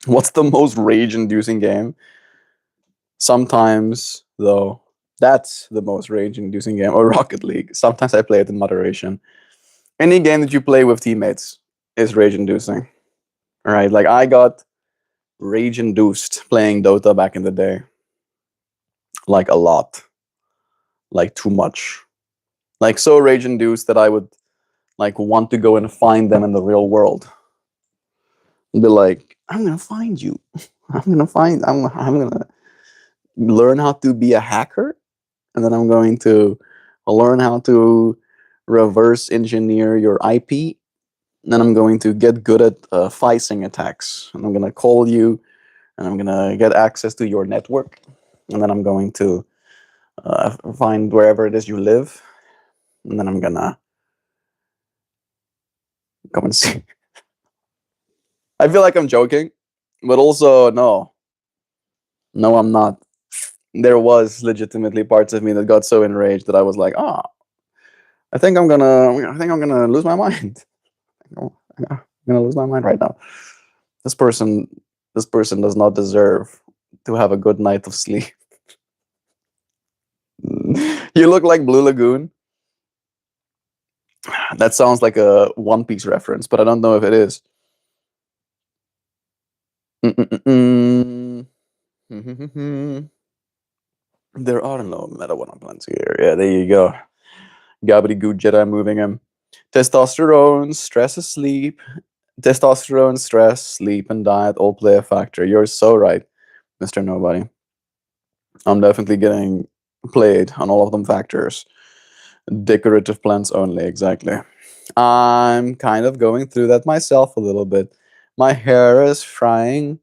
What's the most rage-inducing game? Sometimes, though, that's the most rage-inducing game, or Rocket League. Sometimes I play it in moderation. Any game that you play with teammates is rage-inducing. All right, like I got rage-induced playing Dota back in the day. Like a lot. Like too much. Like so rage-induced that I would like want to go and find them in the real world. And be like, I'm gonna find you. I'm gonna learn how to be a hacker, and then I'm going to learn how to reverse engineer your IP. And then I'm going to get good at phishing attacks, and I'm gonna call you, and I'm gonna get access to your network, and then I'm going to find wherever it is you live, and then I'm gonna come and see. I feel like I'm joking, but also no, I'm not. There was legitimately parts of me that got so enraged that I was like, oh, I think I'm gonna lose my mind. I'm gonna lose my mind right now. This person, this person does not deserve to have a good night of sleep. You look like Blue Lagoon. That sounds like a One Piece reference, but I don't know if it is. There are no meta one plants here. Yeah, there you go. Gobbledygoo Jedi moving him. Testosterone, stress, sleep. Testosterone, stress, sleep, and diet all play a factor. You're so right, Mr. Nobody. I'm definitely getting played on all of them factors. Decorative plants only, exactly. I'm kind of going through that myself a little bit. My hair is frying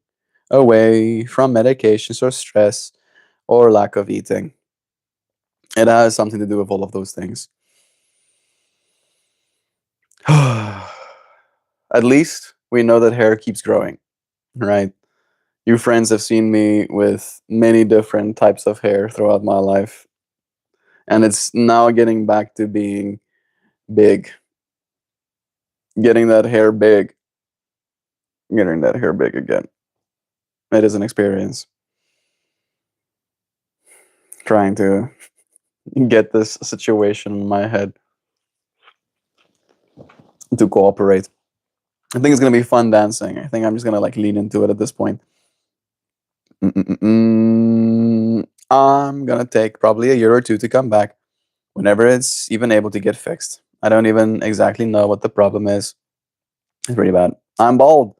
away from medications or stress or lack of eating. It has something to do with all of those things. At least we know that hair keeps growing, right? You friends have seen me with many different types of hair throughout my life, and it's now getting back to being big. getting that hair big, getting that hair big again. It is an experience. Trying to get this situation in my head to cooperate. I think it's gonna be fun dancing. I think I'm just gonna like lean into it at this point. I'm gonna take probably a year or two to come back whenever it's even able to get fixed. I don't even exactly know what the problem is. It's pretty bad. I'm bald.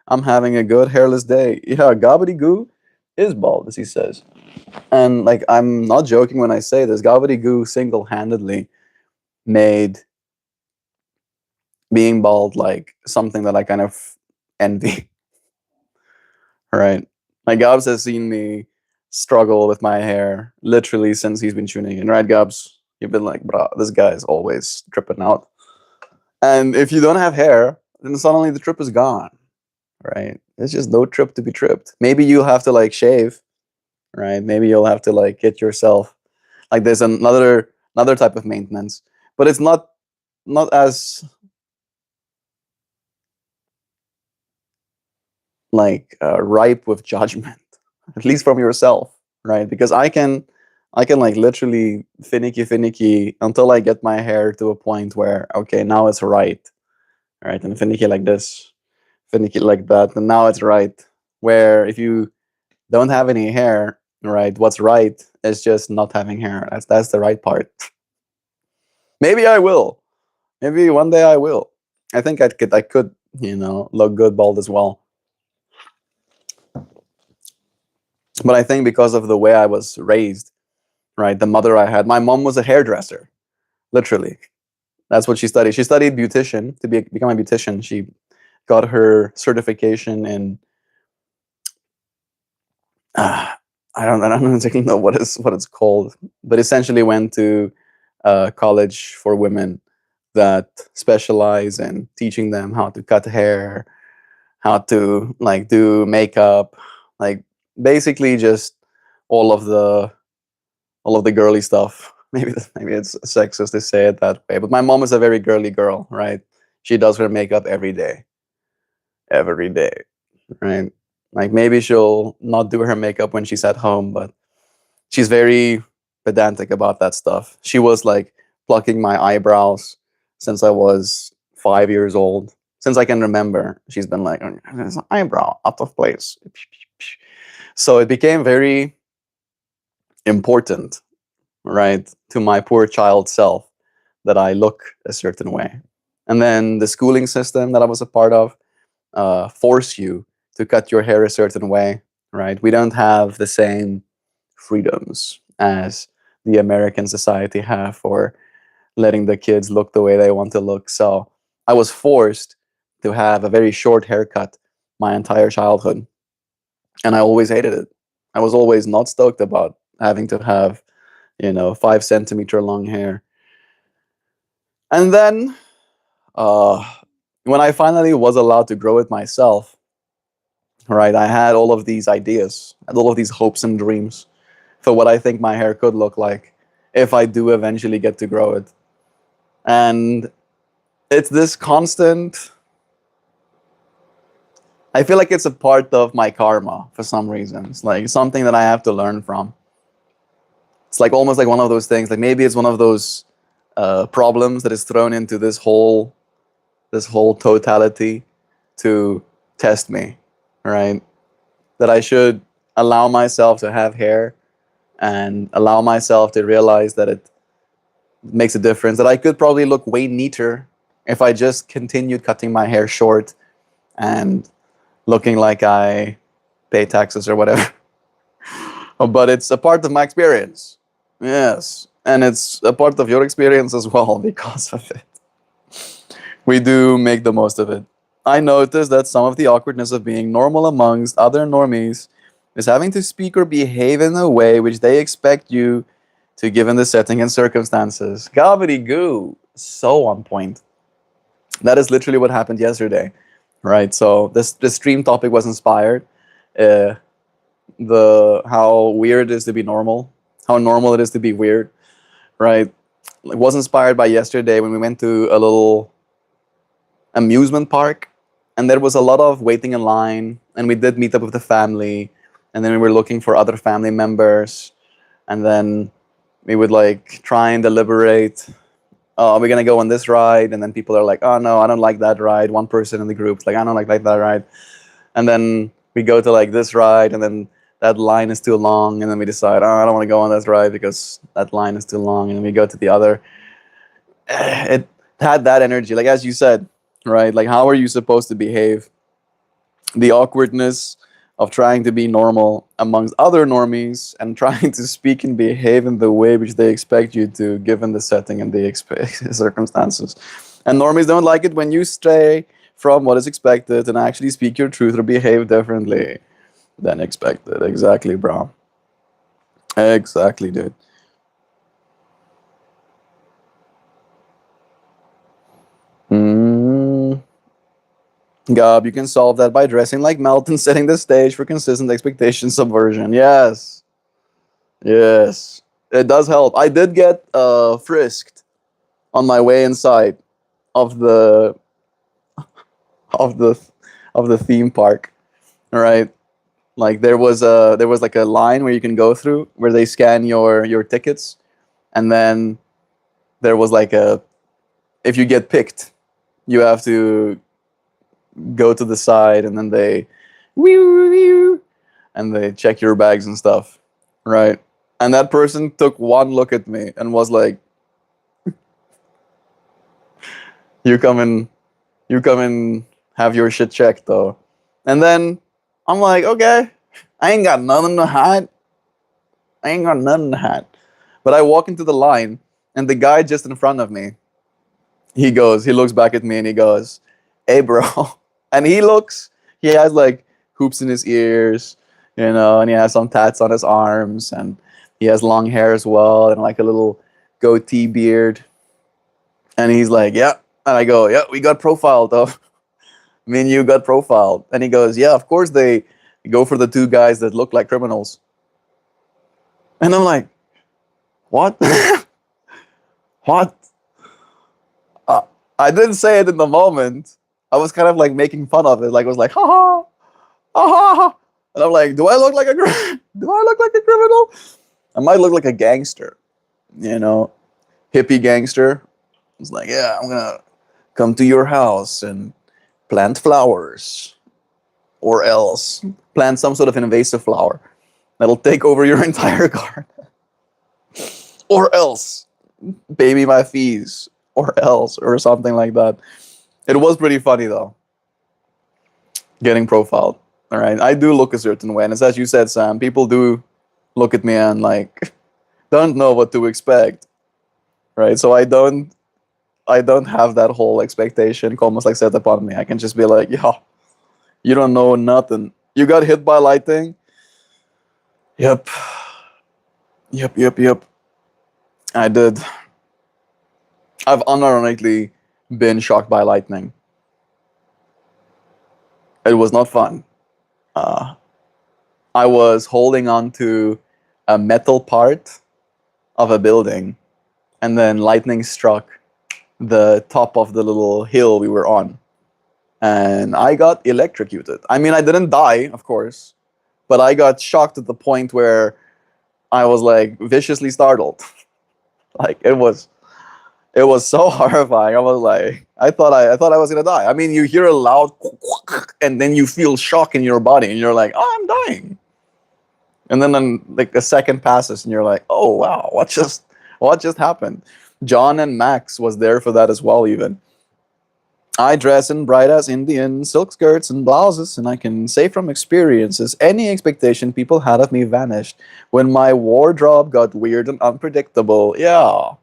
I'm having a good hairless day. Yeah, Gobbledygoo is bald, as he says. And like, I'm not joking when I say this. Gobbledygoo single-handedly made being bald like something that I kind of envy. Right? Like Gobs has seen me struggle with my hair literally since he's been tuning in, right, Gobs? You've been like, bro, this guy is always tripping out. And if you don't have hair, then suddenly the trip is gone, right? There's just no trip to be tripped. Maybe you'll have to like shave, right? Maybe you'll have to like get yourself like there's another type of maintenance, but it's not as like ripe with judgment, at least from yourself, right? Because I can like literally finicky until I get my hair to a point where okay, now it's right, and finicky like this, finicky like that, and now it's right. Where if you don't have any hair, right, what's right is just not having hair. That's the right part. Maybe I will. Maybe one day I will. I think I could look good bald as well. But I think because of the way I was raised, right, the mother I had, my mom was a hairdresser, literally. That's what she studied. She studied beautician to become a beautician. She got her certification in I don't exactly know what it's called, but essentially went to college for women that specialize in teaching them how to cut hair, how to like do makeup, like basically just all of the all of the girly stuff. Maybe it's sexist to say it that way, but my mom is a very girly girl, right? She does her makeup every day, right? Like maybe she'll not do her makeup when she's at home, but she's very pedantic about that stuff. She was like plucking my eyebrows since I was 5 years old. Since I can remember, she's been like, "There's an eyebrow out of place." So it became very important, right, to my poor child self that I look a certain way. And then the schooling system that I was a part of force you to cut your hair a certain way, right? We don't have the same freedoms as the American society have for letting the kids look the way they want to look. So I was forced to have a very short haircut my entire childhood. And I always hated it. I was always not stoked about having to have, 5 centimeter long hair. And then uh, when I finally was allowed to grow it myself, right, I had all of these ideas, and all of these hopes and dreams for what I think my hair could look like if I do eventually get to grow it. And it's this constant, I feel like it's a part of my karma for some reason. It's like something that I have to learn from. It's like almost like one of those things, like maybe it's one of those problems that is thrown into this whole totality to test me, right? That I should allow myself to have hair and allow myself to realize that it makes a difference. That I could probably look way neater if I just continued cutting my hair short and looking like I pay taxes or whatever. But it's a part of my experience. Yes. And it's a part of your experience as well because of it. We do make the most of it. I noticed that some of the awkwardness of being normal amongst other normies is having to speak or behave in a way which they expect you to given the setting and circumstances. Gobbledygoo. So on point. That is literally what happened yesterday. Right. So this stream topic was inspired. Uh, the how weird it is to be normal, how normal it is to be weird, right? It was inspired by yesterday when we went to a little amusement park, and there was a lot of waiting in line, and we did meet up with the family, and then we were looking for other family members, and then we would like try and deliberate. Oh, are we gonna go on this ride? And then people are like, oh no, I don't like that ride. One person in the group is like, I don't like that ride. And then we go to like this ride, and then that line is too long, and then we decide, oh, I don't want to go on this ride because that line is too long, and then we go to the other. It had that energy, like as you said, right? Like, how are you supposed to behave? The awkwardness of trying to be normal amongst other normies and trying to speak and behave in the way which they expect you to, given the setting and the circumstances. And normies don't like it when you stray from what is expected and actually speak your truth or behave differently than expected. Exactly, bro. Exactly, dude. Mm. Gab, you can solve that by dressing like Melt and setting the stage for consistent expectation subversion. Yes. Yes. It does help. I did get frisked on my way inside of the of the of the theme park. Right? Like there was like a line where you can go through where they scan your tickets, and then there was like a, if you get picked, you have to go to the side, and then they and they check your bags and stuff, right? And that person took one look at me and was like, "You come and have your shit checked, though." And then I'm like, "Okay, I ain't got nothing to hide. I ain't got nothing to hide." But I walk into the line, and the guy just in front of me, he looks back at me, and he goes, "Hey, bro," and he has like hoops in his ears, and he has some tats on his arms, and he has long hair as well, and like a little goatee beard. And he's like, "Yeah," and I go, "Yeah, we got profiled, though. Me and you got profiled." And he goes, "Yeah, of course they go for the two guys that look like criminals." And I'm like, "What? What?" Uh, I didn't say it in the moment. I was kind of like making fun of it. Like, I was like, ha ha, ha ha, ha. And I'm like, do I look like a do I look like a criminal? I might look like a gangster, hippie gangster. It's like, yeah, I'm gonna come to your house and plant flowers, or else plant some sort of invasive flower that'll take over your entire garden, or else baby my fees, or else, or something like that. It was pretty funny though, getting profiled. All right, I do look a certain way, and it's as you said, Sam. People do look at me and like don't know what to expect, right? So I don't have that whole expectation almost like set upon me. I can just be like, yeah, you don't know nothing. You got hit by lightning. Yep, yep. I did. I've unironically been shocked by lightning. It was not fun. Uh, I was holding on to a metal part of a building, and then lightning struck the top of the little hill we were on, and I got electrocuted. I mean, I didn't die, of course, but I got shocked at the point where I was like viciously startled. Like it was so horrifying. I was like, I thought I was gonna die. I mean, you hear a loud, and then you feel shock in your body, and you're like, oh, I'm dying. And then like a second passes, and you're like, oh wow, what just happened? John and Max was there for that as well. Even I dress in bright as Indian silk skirts and blouses, and I can say from experiences, any expectation people had of me vanished when my wardrobe got weird and unpredictable. Yeah,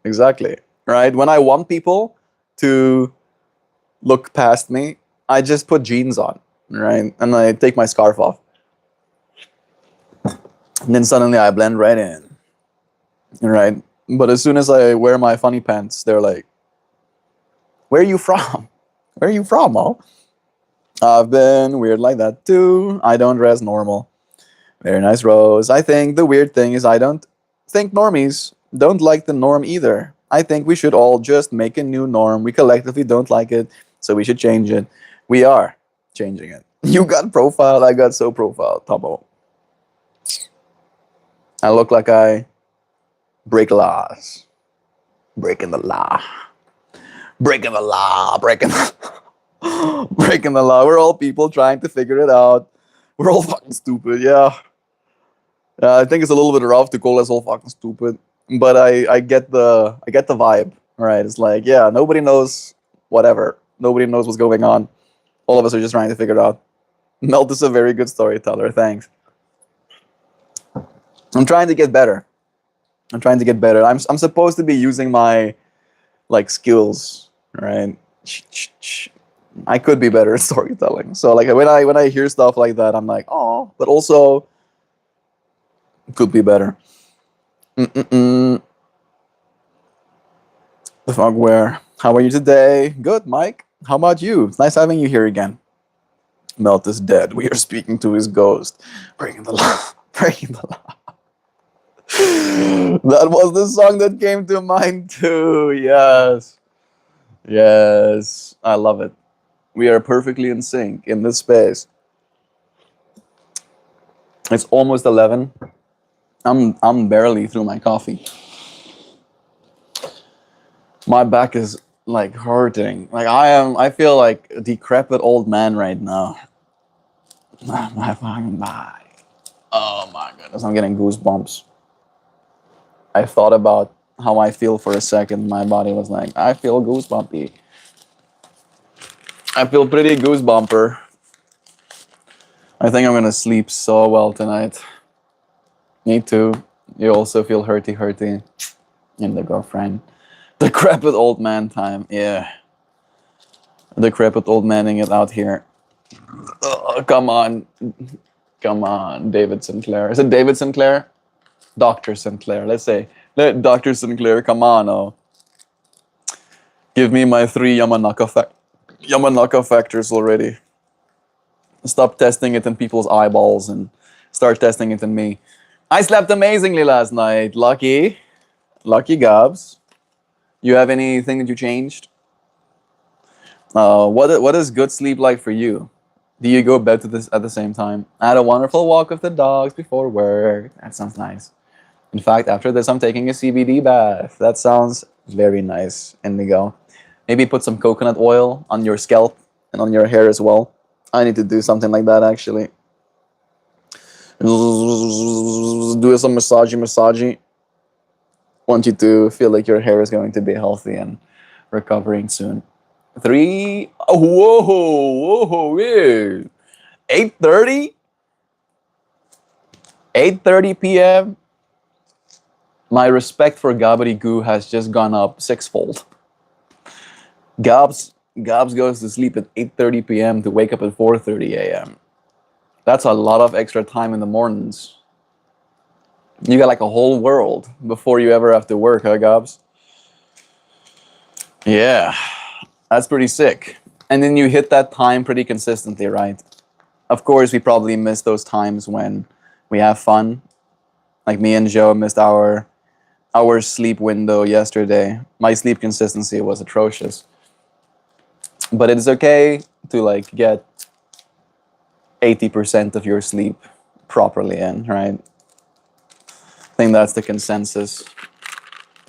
exactly. Right? When I want people to look past me, I just put jeans on, right? And I take my scarf off. And then suddenly I blend right in, right? But as soon as I wear my funny pants, they're like, where are you from? Where are you from, Mo? I've been weird like that too. I don't dress normal. Very nice, Rose. I think the weird thing is I don't think normies don't like the norm either. I think we should all just make a new norm. We collectively don't like it, so we should change it. We are changing it. You got profiled, I got so profiled, Tomo. I look like I break laws. Breaking the law. Breaking the law. Breaking the breaking the law. We're all people trying to figure it out. We're all fucking stupid, yeah. I think it's a little bit rough to call us all fucking stupid, but I get the vibe. Right? It's like, yeah, nobody knows whatever. Nobody knows what's going on. All of us are just trying to figure it out. Melt is a very good storyteller. Thanks. I'm trying to get better. I'm trying to get better. I'm supposed to be using my like skills, right? I could be better at storytelling. So like when I hear stuff like that, I'm like, oh, but also could be better. Mm-mm-mm. The fuck where? How are you today? Good, Mike. How about you? It's nice having you here again. Melt is dead. We are speaking to his ghost. Breaking the law. Breaking the law. That was the song that came to mind too. Yes. Yes. I love it. We are perfectly in sync in this space. It's almost 11. I'm barely through my coffee. My back is like hurting. Like I feel like a decrepit old man right now. My fucking back. Oh my goodness, I'm getting goosebumps. I thought about how I feel for a second. My body was like, I feel goosebumpy. I feel pretty goosebumper. I think I'm gonna sleep so well tonight. Me too. You also feel hurty in the girlfriend. Decrepit old man time. Yeah. Decrepit old manning it out here. Oh, come on. Come on, David Sinclair. Is it David Sinclair? Dr. Sinclair. Let's say. Dr. Sinclair, come on. Oh. Give me my 3 Yamanaka factors already. Stop testing it in people's eyeballs and start testing it in me. I slept amazingly last night. Lucky. Lucky Gobs. You have anything that you changed? What is good sleep like for you? Do you go bed to this at the same time? I had a wonderful walk with the dogs before work. That sounds nice. In fact, after this, I'm taking a CBD bath. That sounds very nice, Indigo. Maybe put some coconut oil on your scalp and on your hair as well. I need to do something like that actually. Do some massagey. Want you to feel like your hair is going to be healthy and recovering soon. 3. Oh, whoa, yeah. 8:30. 8:30 p.m. My respect for Goo has just gone up sixfold. Gobs goes to sleep at 8:30 p.m. to wake up at 4:30 a.m. That's a lot of extra time in the mornings. You got like a whole world before you ever have to work, huh, Gobs? Yeah, that's pretty sick. And then you hit that time pretty consistently, right? Of course, we probably miss those times when we have fun. Like me and Joe missed our sleep window yesterday. My sleep consistency was atrocious. But it's okay to like get 80% of your sleep properly in, right? I think that's the consensus.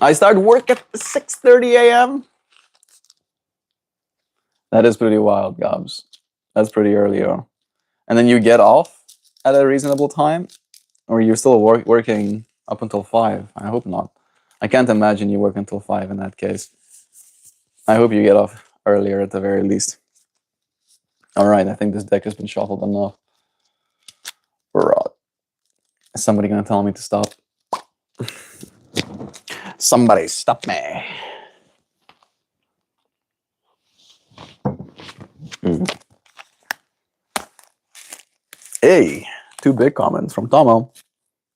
I start work at 6:30 a.m. That is pretty wild, Gobs. That's pretty early, oh. And then you get off at a reasonable time? Or you're still working up until 5? I hope not. I can't imagine you work until 5 in that case. I hope you get off earlier at the very least. Alright, I think this deck has been shuffled enough. Right. Is somebody gonna tell me to stop? Somebody stop me. Hey, 2 big comments from Tomo.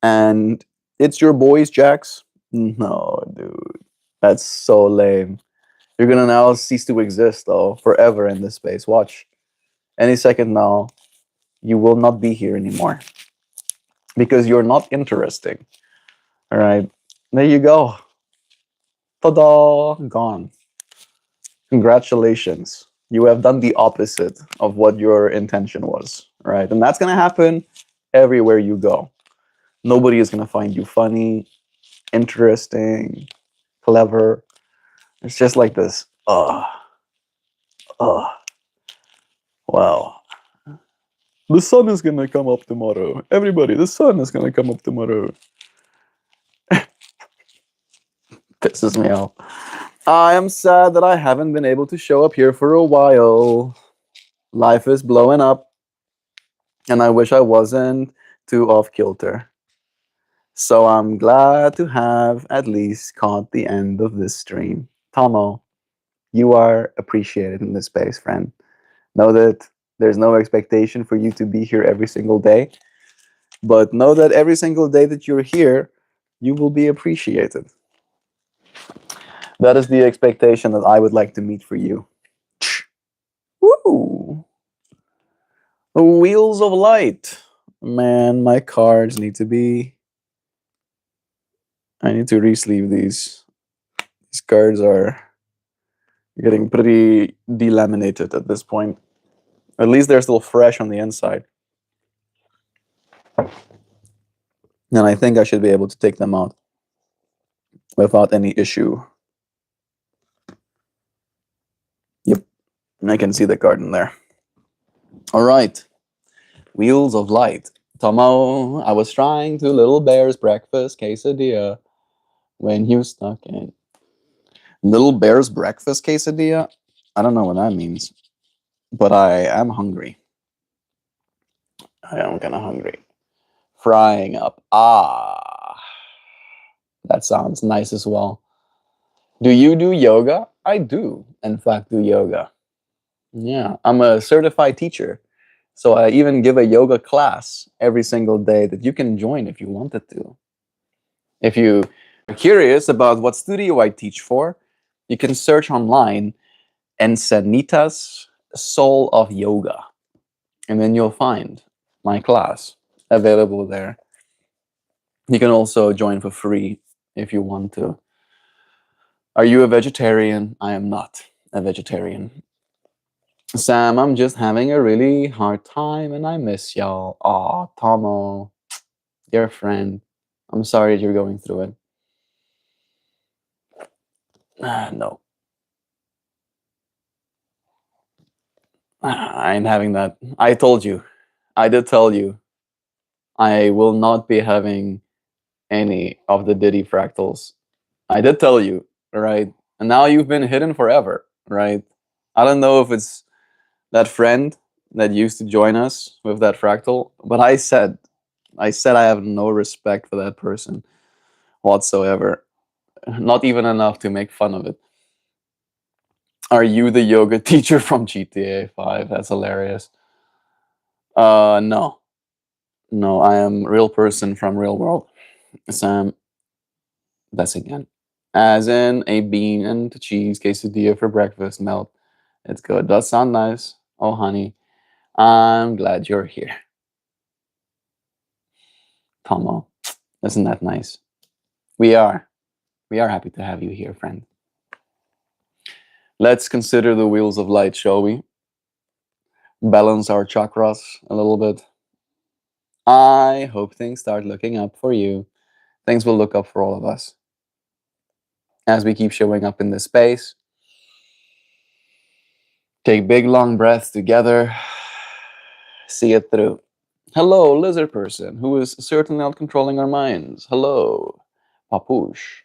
And it's your boys, Jax. No, dude. That's so lame. You're gonna now cease to exist, though, forever in this space. Watch. Any second now, you will not be here anymore. Because you're not interesting. Alright. There you go. Ta-da! Gone. Congratulations. You have done the opposite of what your intention was, right? And that's going to happen everywhere you go. Nobody is going to find you funny, interesting, clever. It's just like this. Ugh. Well, the sun is going to come up tomorrow. Everybody, the sun is going to come up tomorrow. Pisses me off. I am sad that I haven't been able to show up here for a while. Life is blowing up, and I wish I wasn't too off kilter. So I'm glad to have at least caught the end of this stream. Tomo, you are appreciated in this space, friend. Know that there's no expectation for you to be here every single day, but know that every single day that you're here, you will be appreciated. That is the expectation that I would like to meet for you. Woo! Wheels of light. Man, my cards need to be. I need to re-sleeve these. These cards are getting pretty delaminated at this point. At least they're still fresh on the inside. And I think I should be able to take them out without any issue. Yep. And I can see the card in there. All right. Wheels of light. Tomo, I was trying to Little Bear's breakfast quesadilla when you stuck in. Little Bear's breakfast quesadilla? I don't know what that means, but I am hungry. I am kind of hungry. Frying up. Ah, that sounds nice as well. Do you do yoga? I do, in fact, do yoga. Yeah, I'm a certified teacher. So I even give a yoga class every single day that you can join if you wanted to. If you are curious about what studio I teach for, you can search online Encenitas Soul of Yoga. And then you'll find my class available there. You can also join for free if you want to. Are you a vegetarian? I am not a vegetarian. Sam, I'm just having a really hard time and I miss y'all. Aw, Tomo, dear friend. I'm sorry that you're going through it. No. I ain't having that. I told you. I did tell you. I will not be having any of the Diddy fractals. I did tell you, right? And now you've been hidden forever, right? I don't know if it's that friend that used to join us with that fractal, but I said I have no respect for that person whatsoever. Not even enough to make fun of it. Are you the yoga teacher from GTA 5? That's hilarious. No. No, I am real person from real world. Sam, that's again. As in a bean and cheese quesadilla for breakfast, Melt. It's good. Does sound nice. Oh, honey. I'm glad you're here. Tomo, isn't that nice? We are. We are happy to have you here, friend. Let's consider the wheels of light, shall we? Balance our chakras a little bit. I hope things start looking up for you. Things will look up for all of us. As we keep showing up in this space, take big long breaths together. See it through. Hello, lizard person, who is certainly not controlling our minds. Hello, Papush.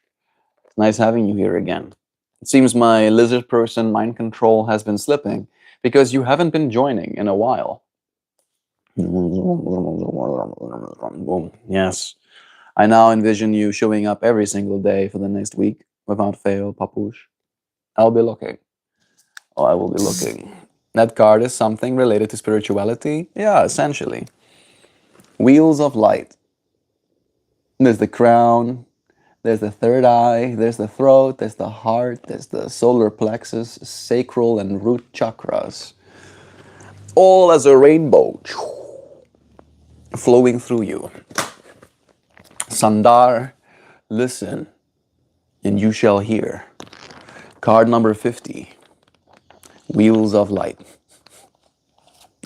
It's nice having you here again. It seems my lizard person mind control has been slipping because you haven't been joining in a while. Yes. I now envision you showing up every single day for the next week without fail, Papush. I'll be looking. Oh, I will be looking. That card is something related to spirituality? Yeah, essentially. Wheels of light. There's the crown, there's the third eye, there's the throat, there's the heart, there's the solar plexus, sacral and root chakras. All as a rainbow flowing through you. Sandar, listen. and you shall hear. Card number 50, Wheels of Light.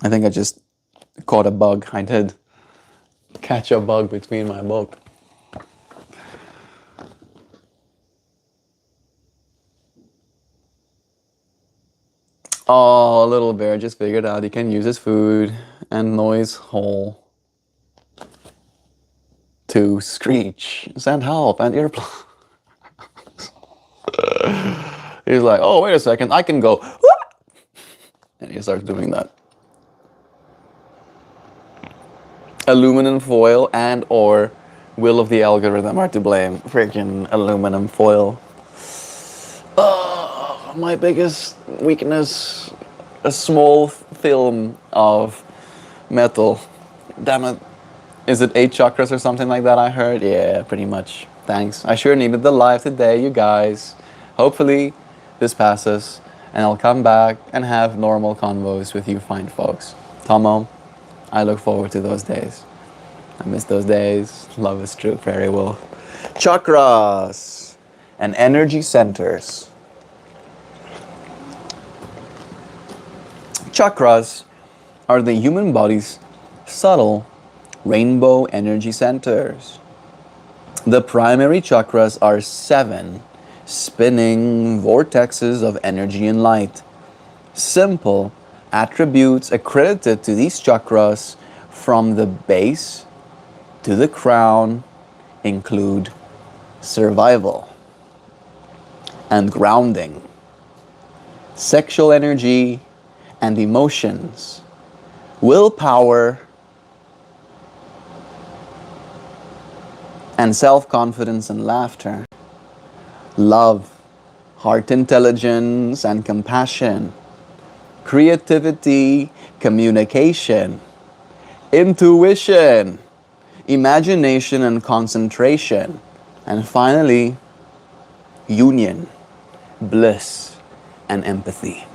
I think I just caught a bug. I did catch a bug between my book. Oh, little bear just figured out he can use his food and noise hole to screech, send help, and earplugs. He's like, oh, wait a second, I can go. And he starts doing that. Aluminum foil and or will of the algorithm are to blame. Freaking aluminum foil. Oh, my biggest weakness, a small film of metal. Damn it. Is it 8 chakras or something like that I heard? Yeah, pretty much. Thanks. I sure needed the live today, you guys. Hopefully this passes and I'll come back and have normal convos with you fine folks. Tomo, I look forward to those days. I miss those days. Love is true, Fairy Wolf. Chakras and energy centers. Chakras are the human body's subtle rainbow energy centers. The primary chakras are 7 spinning vortexes of energy and light. Simple attributes accredited to these chakras from the base to the crown include survival and grounding, sexual energy and emotions, willpower and self-confidence and laughter, love, heart intelligence and compassion, creativity, communication, intuition, imagination and concentration, and finally, union, bliss, and empathy.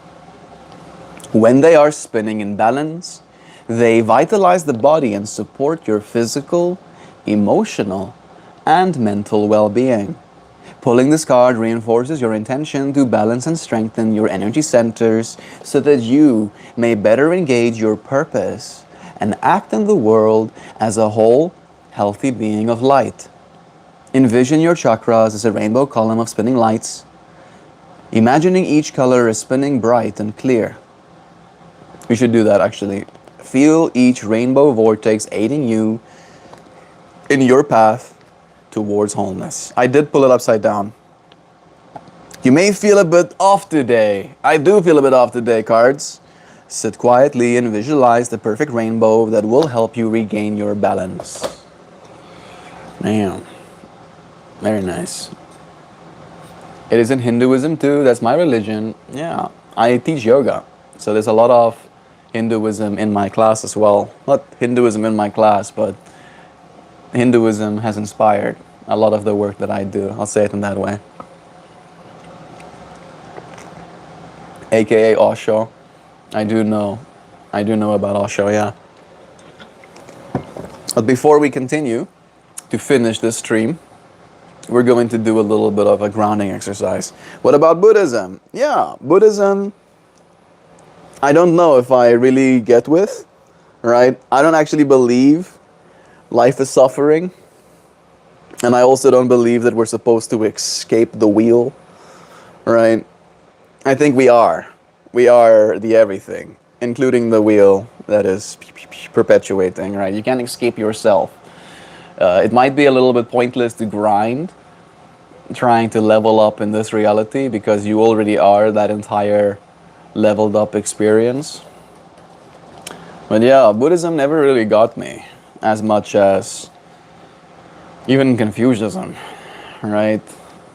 When they are spinning in balance, they vitalize the body and support your physical, emotional, and mental well-being. Pulling this card reinforces your intention to balance and strengthen your energy centers so that you may better engage your purpose and act in the world as a whole, healthy being of light. Envision your chakras as a rainbow column of spinning lights, imagining each color is spinning bright and clear. We should do that actually. Feel each rainbow vortex aiding you in your path towards wholeness. I did pull it upside down. You may feel a bit off today. I do feel a bit off today, cards. Sit quietly and visualize the perfect rainbow that will help you regain your balance. Damn. Very nice. It is in Hinduism too. That's my religion. Yeah. I teach yoga. So there's a lot of Hinduism in my class as well. Not Hinduism in my class, but Hinduism has inspired a lot of the work that I do. I'll say it in that way. AKA Osho. I do know about Osho, yeah. But before we continue to finish this stream, we're going to do a little bit of a grounding exercise. What about Buddhism? Yeah, Buddhism, I don't know if I really get with, right? I don't actually believe life is suffering. And I also don't believe that we're supposed to escape the wheel, right? I think we are. We are the everything, including the wheel that is perpetuating, right? You can't escape yourself. It might be a little bit pointless to grind, trying to level up in this reality, because you already are that entire leveled up experience. But yeah, Buddhism never really got me as much as even Confucianism, right?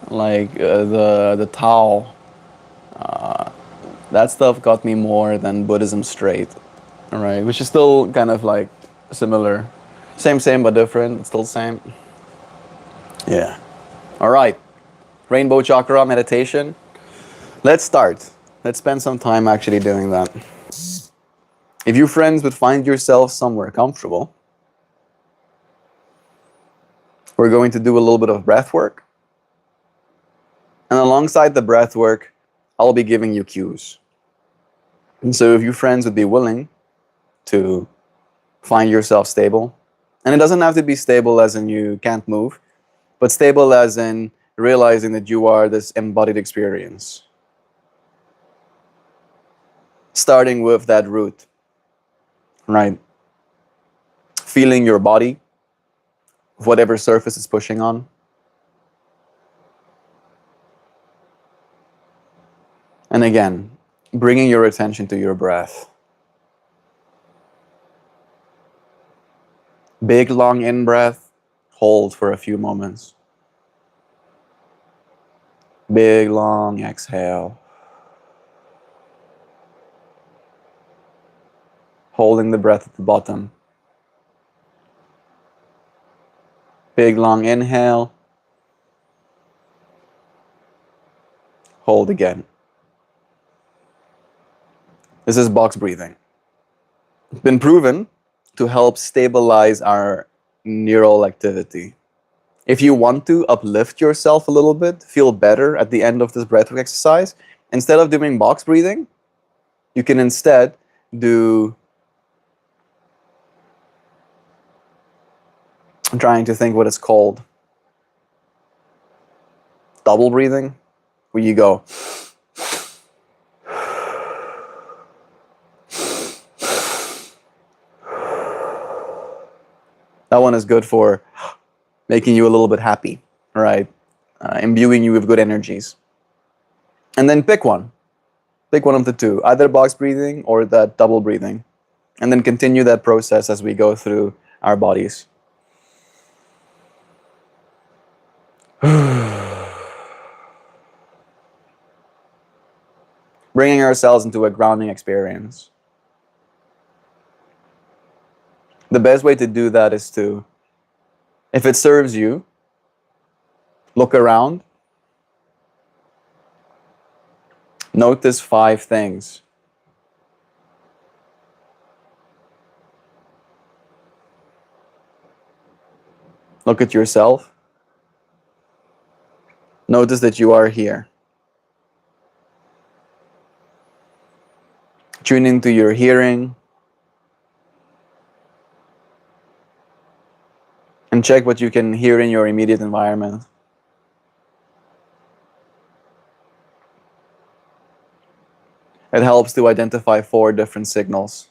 Like the Tao, that stuff got me more than Buddhism straight, right? Which is still kind of like similar, same but different. It's still same. Yeah. All right. Rainbow chakra meditation. Let's start. Let's spend some time actually doing that. If you friends would find yourself somewhere comfortable, we're going to do a little bit of breath work. And alongside the breath work, I'll be giving you cues. And so if you friends would be willing to find yourself stable, and it doesn't have to be stable as in you can't move, but stable as in realizing that you are this embodied experience. Starting with that root, right? Feeling your body, whatever surface it's pushing on. And again, bringing your attention to your breath. Big, long in breath, hold for a few moments. Big, long exhale. Holding the breath at the bottom. Big, long inhale. Hold again. This is box breathing. It's been proven to help stabilize our neural activity. If you want to uplift yourself a little bit, feel better at the end of this breathwork exercise, instead of doing box breathing, you can instead do, I'm trying to think what it's called, double breathing, where you go that one is good for making you a little bit happy, right? Imbuing you with good energies. And then pick one of the two, either box breathing or that double breathing, and then continue that process as we go through our bodies. Bringing ourselves into a grounding experience. The best way to do that is to, if it serves you, look around, notice 5 things. Look at yourself. Notice that you are here. Tune into your hearing. And check what you can hear in your immediate environment. It helps to identify 4 different signals.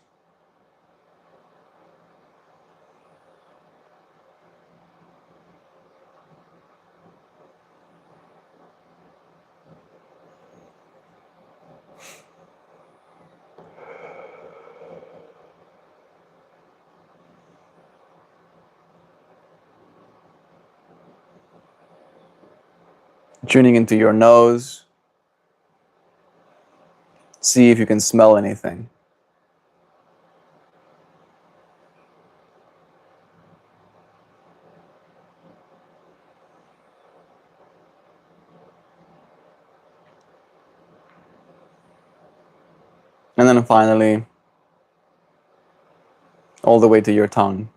Tuning into your nose. See if you can smell anything. And then finally, all the way to your tongue.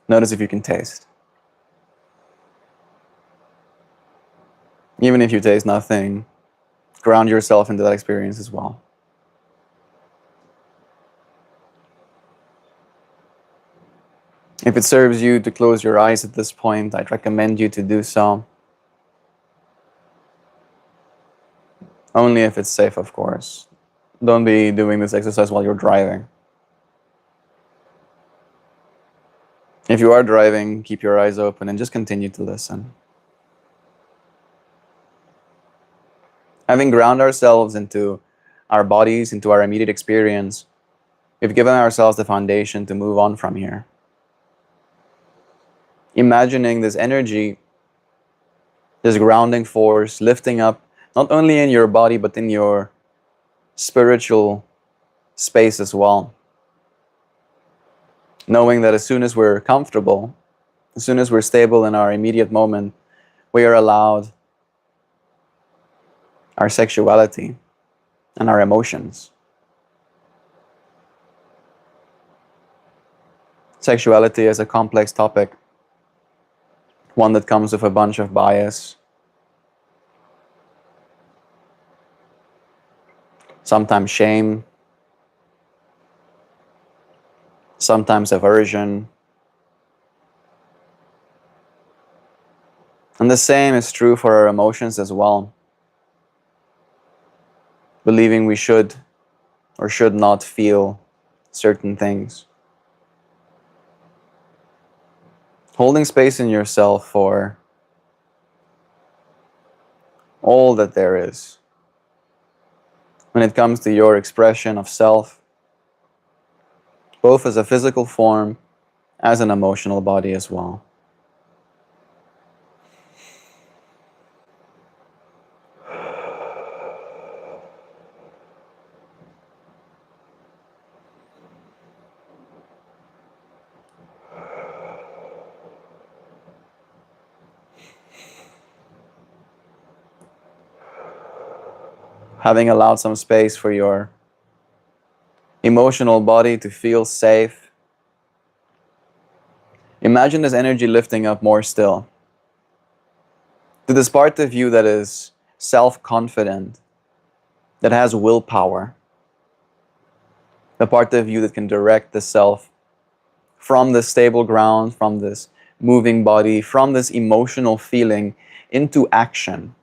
Notice if you can taste. Even if you taste nothing, ground yourself into that experience as well. If it serves you to close your eyes at this point, I'd recommend you to do so. Only if it's safe, of course. Don't be doing this exercise while you're driving. If you are driving, keep your eyes open and just continue to listen. Having ground ourselves into our bodies, into our immediate experience, we've given ourselves the foundation to move on from here. Imagining this energy, this grounding force, lifting up not only in your body but in your spiritual space as well. Knowing that as soon as we're comfortable, as soon as we're stable in our immediate moment, we are allowed our sexuality and our emotions. Sexuality is a complex topic, one that comes with a bunch of bias, sometimes shame, sometimes aversion. And the same is true for our emotions as well. Believing we should or should not feel certain things. Holding space in yourself for all that there is when it comes to your expression of self, both as a physical form, as an emotional body as well. Having allowed some space for your emotional body to feel safe, imagine this energy lifting up more still to this part of you that is self-confident, that has willpower, the part of you that can direct the self from this stable ground, from this moving body, from this emotional feeling into action.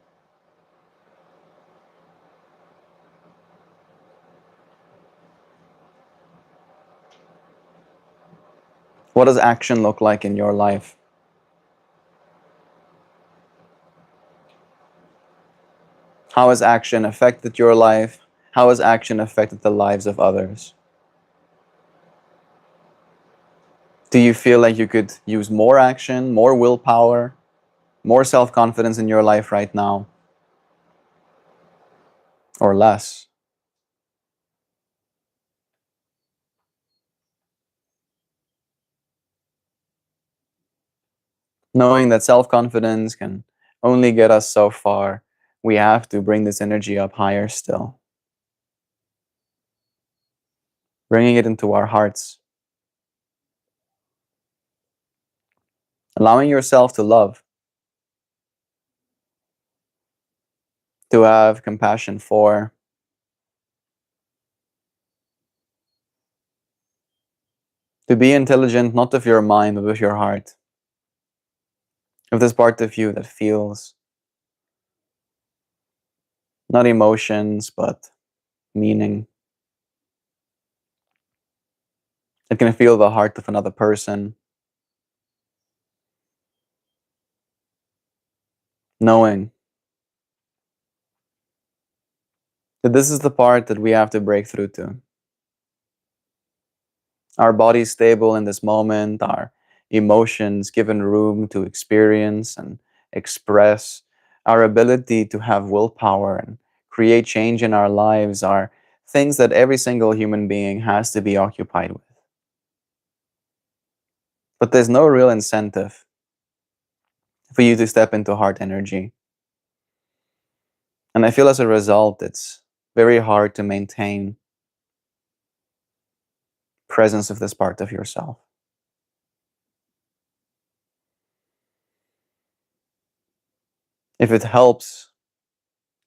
What does action look like in your life? How has action affected your life? How has action affected the lives of others? Do you feel like you could use more action, more willpower, more self-confidence in your life right now? Or less? Knowing that self-confidence can only get us so far, we have to bring this energy up higher still. Bringing it into our hearts. Allowing yourself to love. To have compassion for. To be intelligent, not of your mind, but with your heart. Of this part of you that feels not emotions, but meaning. It can feel the heart of another person. Knowing that this is the part that we have to break through to. Our body's stable in this moment, our emotions given room to experience and express, our ability to have willpower and create change in our lives are things that every single human being has to be occupied with. But there's no real incentive for you to step into heart energy. And I feel as a result, it's very hard to maintain presence of this part of yourself. If it helps,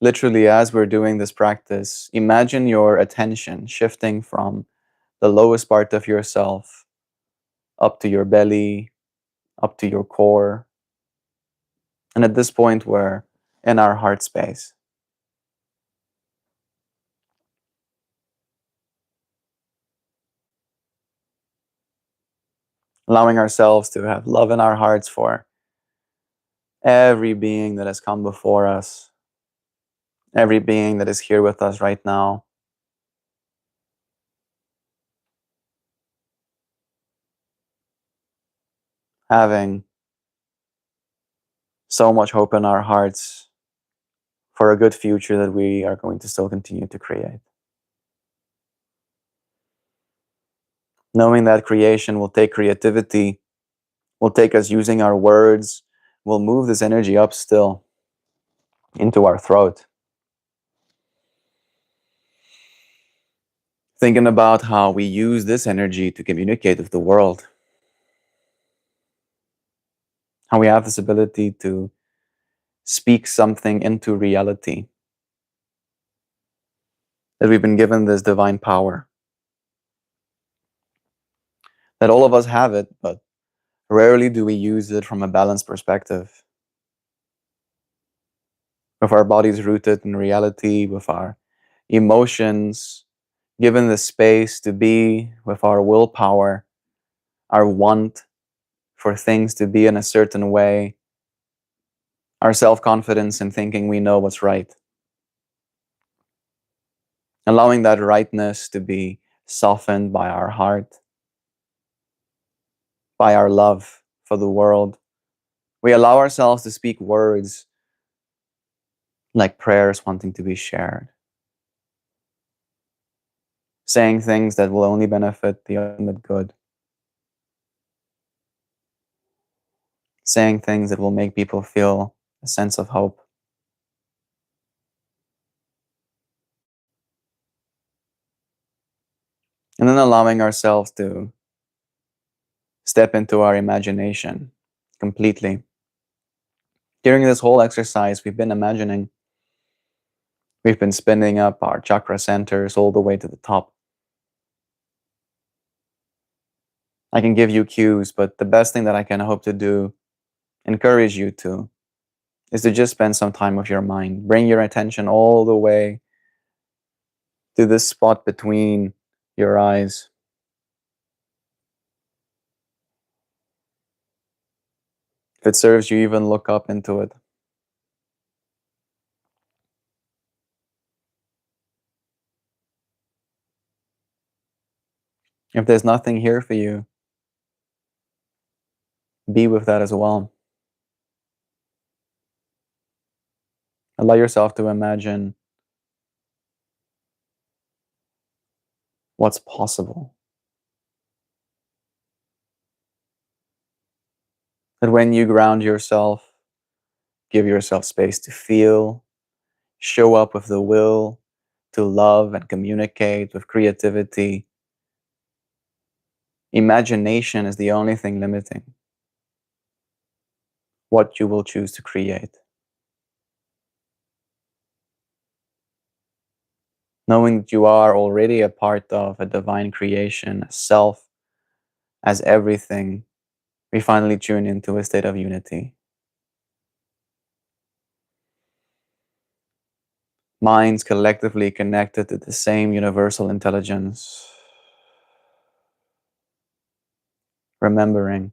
literally as we're doing this practice, imagine your attention shifting from the lowest part of yourself up to your belly, up to your core. And at this point, we're in our heart space. Allowing ourselves to have love in our hearts for every being that has come before us, every being that is here with us right now. Having so much hope in our hearts for a good future that we are going to still continue to create. Knowing that creation will take creativity, will take us using our words, will move this energy up still into our throat. Thinking about how we use this energy to communicate with the world. How we have this ability to speak something into reality. that we've been given this divine power, that all of us have it, but rarely do we use it from a balanced perspective. With our bodies rooted in reality, with our emotions given the space to be, with our willpower, our want for things to be in a certain way, our self-confidence in thinking we know what's right. Allowing that rightness to be softened by our heart, by our love for the world. We allow ourselves to speak words like prayers wanting to be shared, saying things that will only benefit the ultimate good, saying things that will make people feel a sense of hope. And then allowing ourselves to step into our imagination completely. During this whole exercise, we've been imagining, we've been spinning up our chakra centers all the way to the top. I can give you cues, but the best thing that I can hope to do, encourage you to, is to just spend some time with your mind. Bring your attention all the way to this spot between your eyes. If it serves you, even look up into it. If there's nothing here for you, be with that as well. Allow yourself to imagine what's possible. That when you ground yourself, give yourself space to feel, show up with the will to love and communicate with creativity. Imagination is the only thing limiting what you will choose to create. Knowing that you are already a part of a divine creation, a self, as everything, we finally tune into a state of unity. Minds collectively connected to the same universal intelligence. Remembering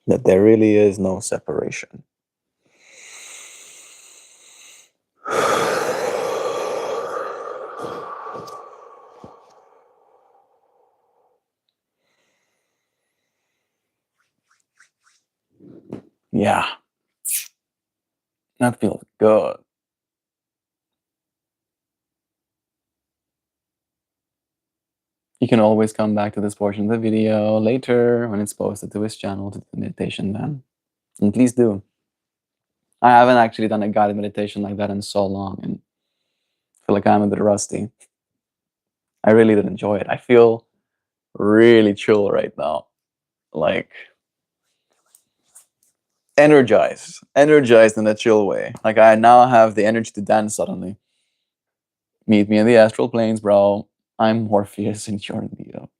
that there really is no separation. Yeah, that feels good. You can always come back to this portion of the video later when it's posted to his channel to do the meditation then. And please do. I haven't actually done a guided meditation like that in so long and I feel like I'm a bit rusty. I really did enjoy it. I feel really chill right now. Like energized in a chill way. Like I now have the energy to dance suddenly. Meet me in the astral planes, bro. I'm Morpheus and you're Neo.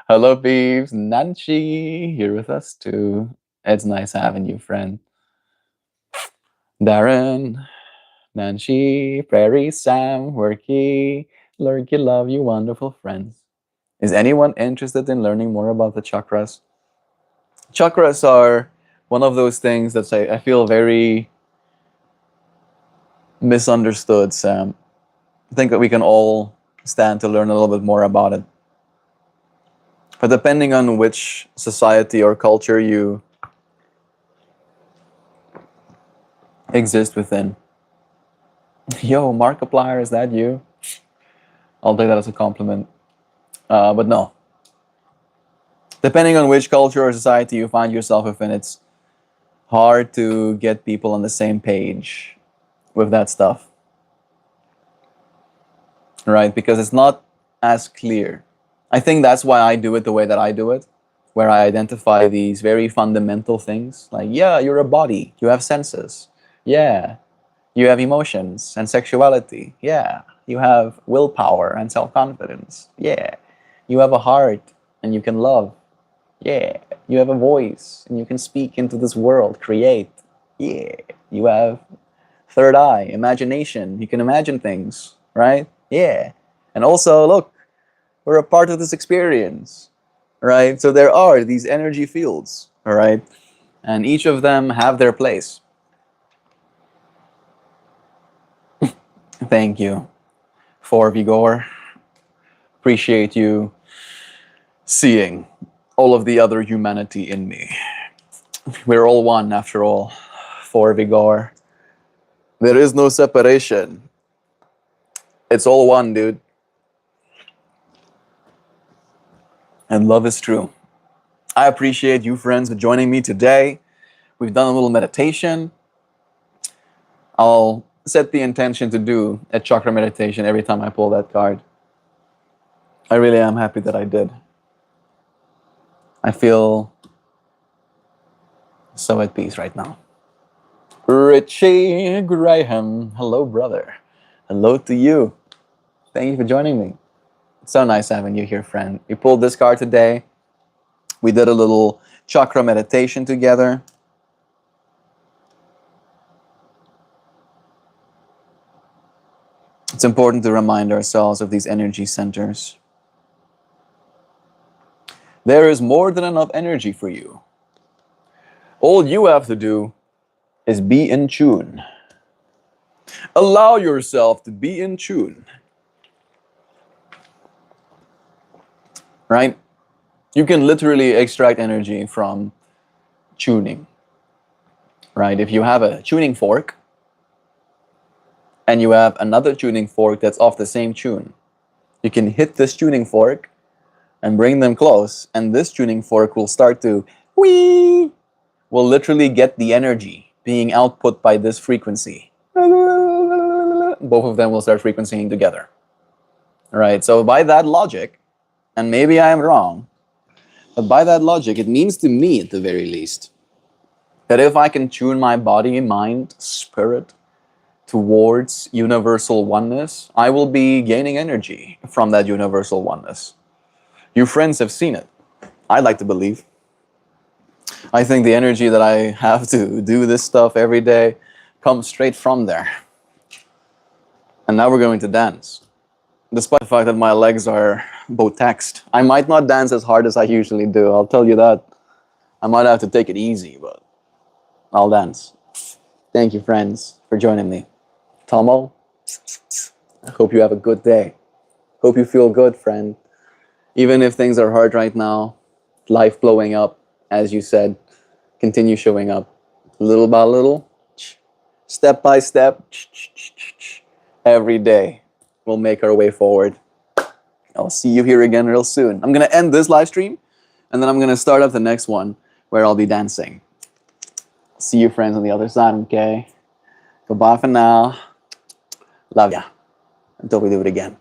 Hello, peeps. Nancy here with us too. It's nice having you, friend. Darren, Nancy, Prairie, Sam, Worky, Lurky, love you, wonderful friends. Is anyone interested in learning more about the chakras? Chakras are one of those things that I feel very misunderstood, Sam. I think that we can all stand to learn a little bit more about it. But depending on which society or culture you exist within. Yo, Markiplier, is that you? I'll take that as a compliment. But no. Depending on which culture or society you find yourself within, it's hard to get people on the same page with that stuff. Right? Because it's not as clear. I think that's why I do it the way that I do it, where I identify these very fundamental things. Like, yeah, you're a body. You have senses. Yeah. You have emotions and sexuality. Yeah. You have willpower and self-confidence. Yeah. You have a heart and you can love. Yeah. You have a voice and you can speak into this world, create. Yeah. You have third eye, imagination. You can imagine things, right? Yeah. And also, look, we're a part of this experience, right? So there are these energy fields, all right? And each of them have their place. Thank you for Vigor. Appreciate you seeing all of the other humanity in me. We're all one after all. For Vigor. There is no separation. It's all one, dude. And love is true. I appreciate you friends for joining me today. We've done a little meditation. I'll set the intention to do a chakra meditation every time I pull that card. I really am happy that I did. I feel so at peace right now. Richie Graham, hello brother. Hello to you. Thank you for joining me. It's so nice having you here, friend. We pulled this card today. We did a little chakra meditation together. It's important to remind ourselves of these energy centers. There is more than enough energy for you. All you have to do is be in tune. Allow yourself to be in tune. Right? You can literally extract energy from tuning. Right? If you have a tuning fork and you have another tuning fork that's off the same tune, you can hit this tuning fork and bring them close, and this tuning fork will start to wee, will literally get the energy being output by this frequency. Both of them will start frequencying together. All right, so by that logic, and maybe I am wrong, but by that logic, it means to me at the very least, that if I can tune my body, mind, spirit towards universal oneness, I will be gaining energy from that universal oneness. You friends have seen it. I'd like to believe. I think the energy that I have to do this stuff every day comes straight from there. And now we're going to dance. Despite the fact that my legs are both taxed. I might not dance as hard as I usually do, I'll tell you that. I might have to take it easy, but I'll dance. Thank you, friends, for joining me. Tomo, I hope you have a good day. Hope you feel good, friend. Even if things are hard right now, life blowing up, as you said, continue showing up. Little by little, step by step, every day, we'll make our way forward. I'll see you here again real soon. I'm going to end this live stream, and then I'm going to start up the next one where I'll be dancing. See you friends on the other side, okay? Goodbye for now. Love ya. Until we do it again.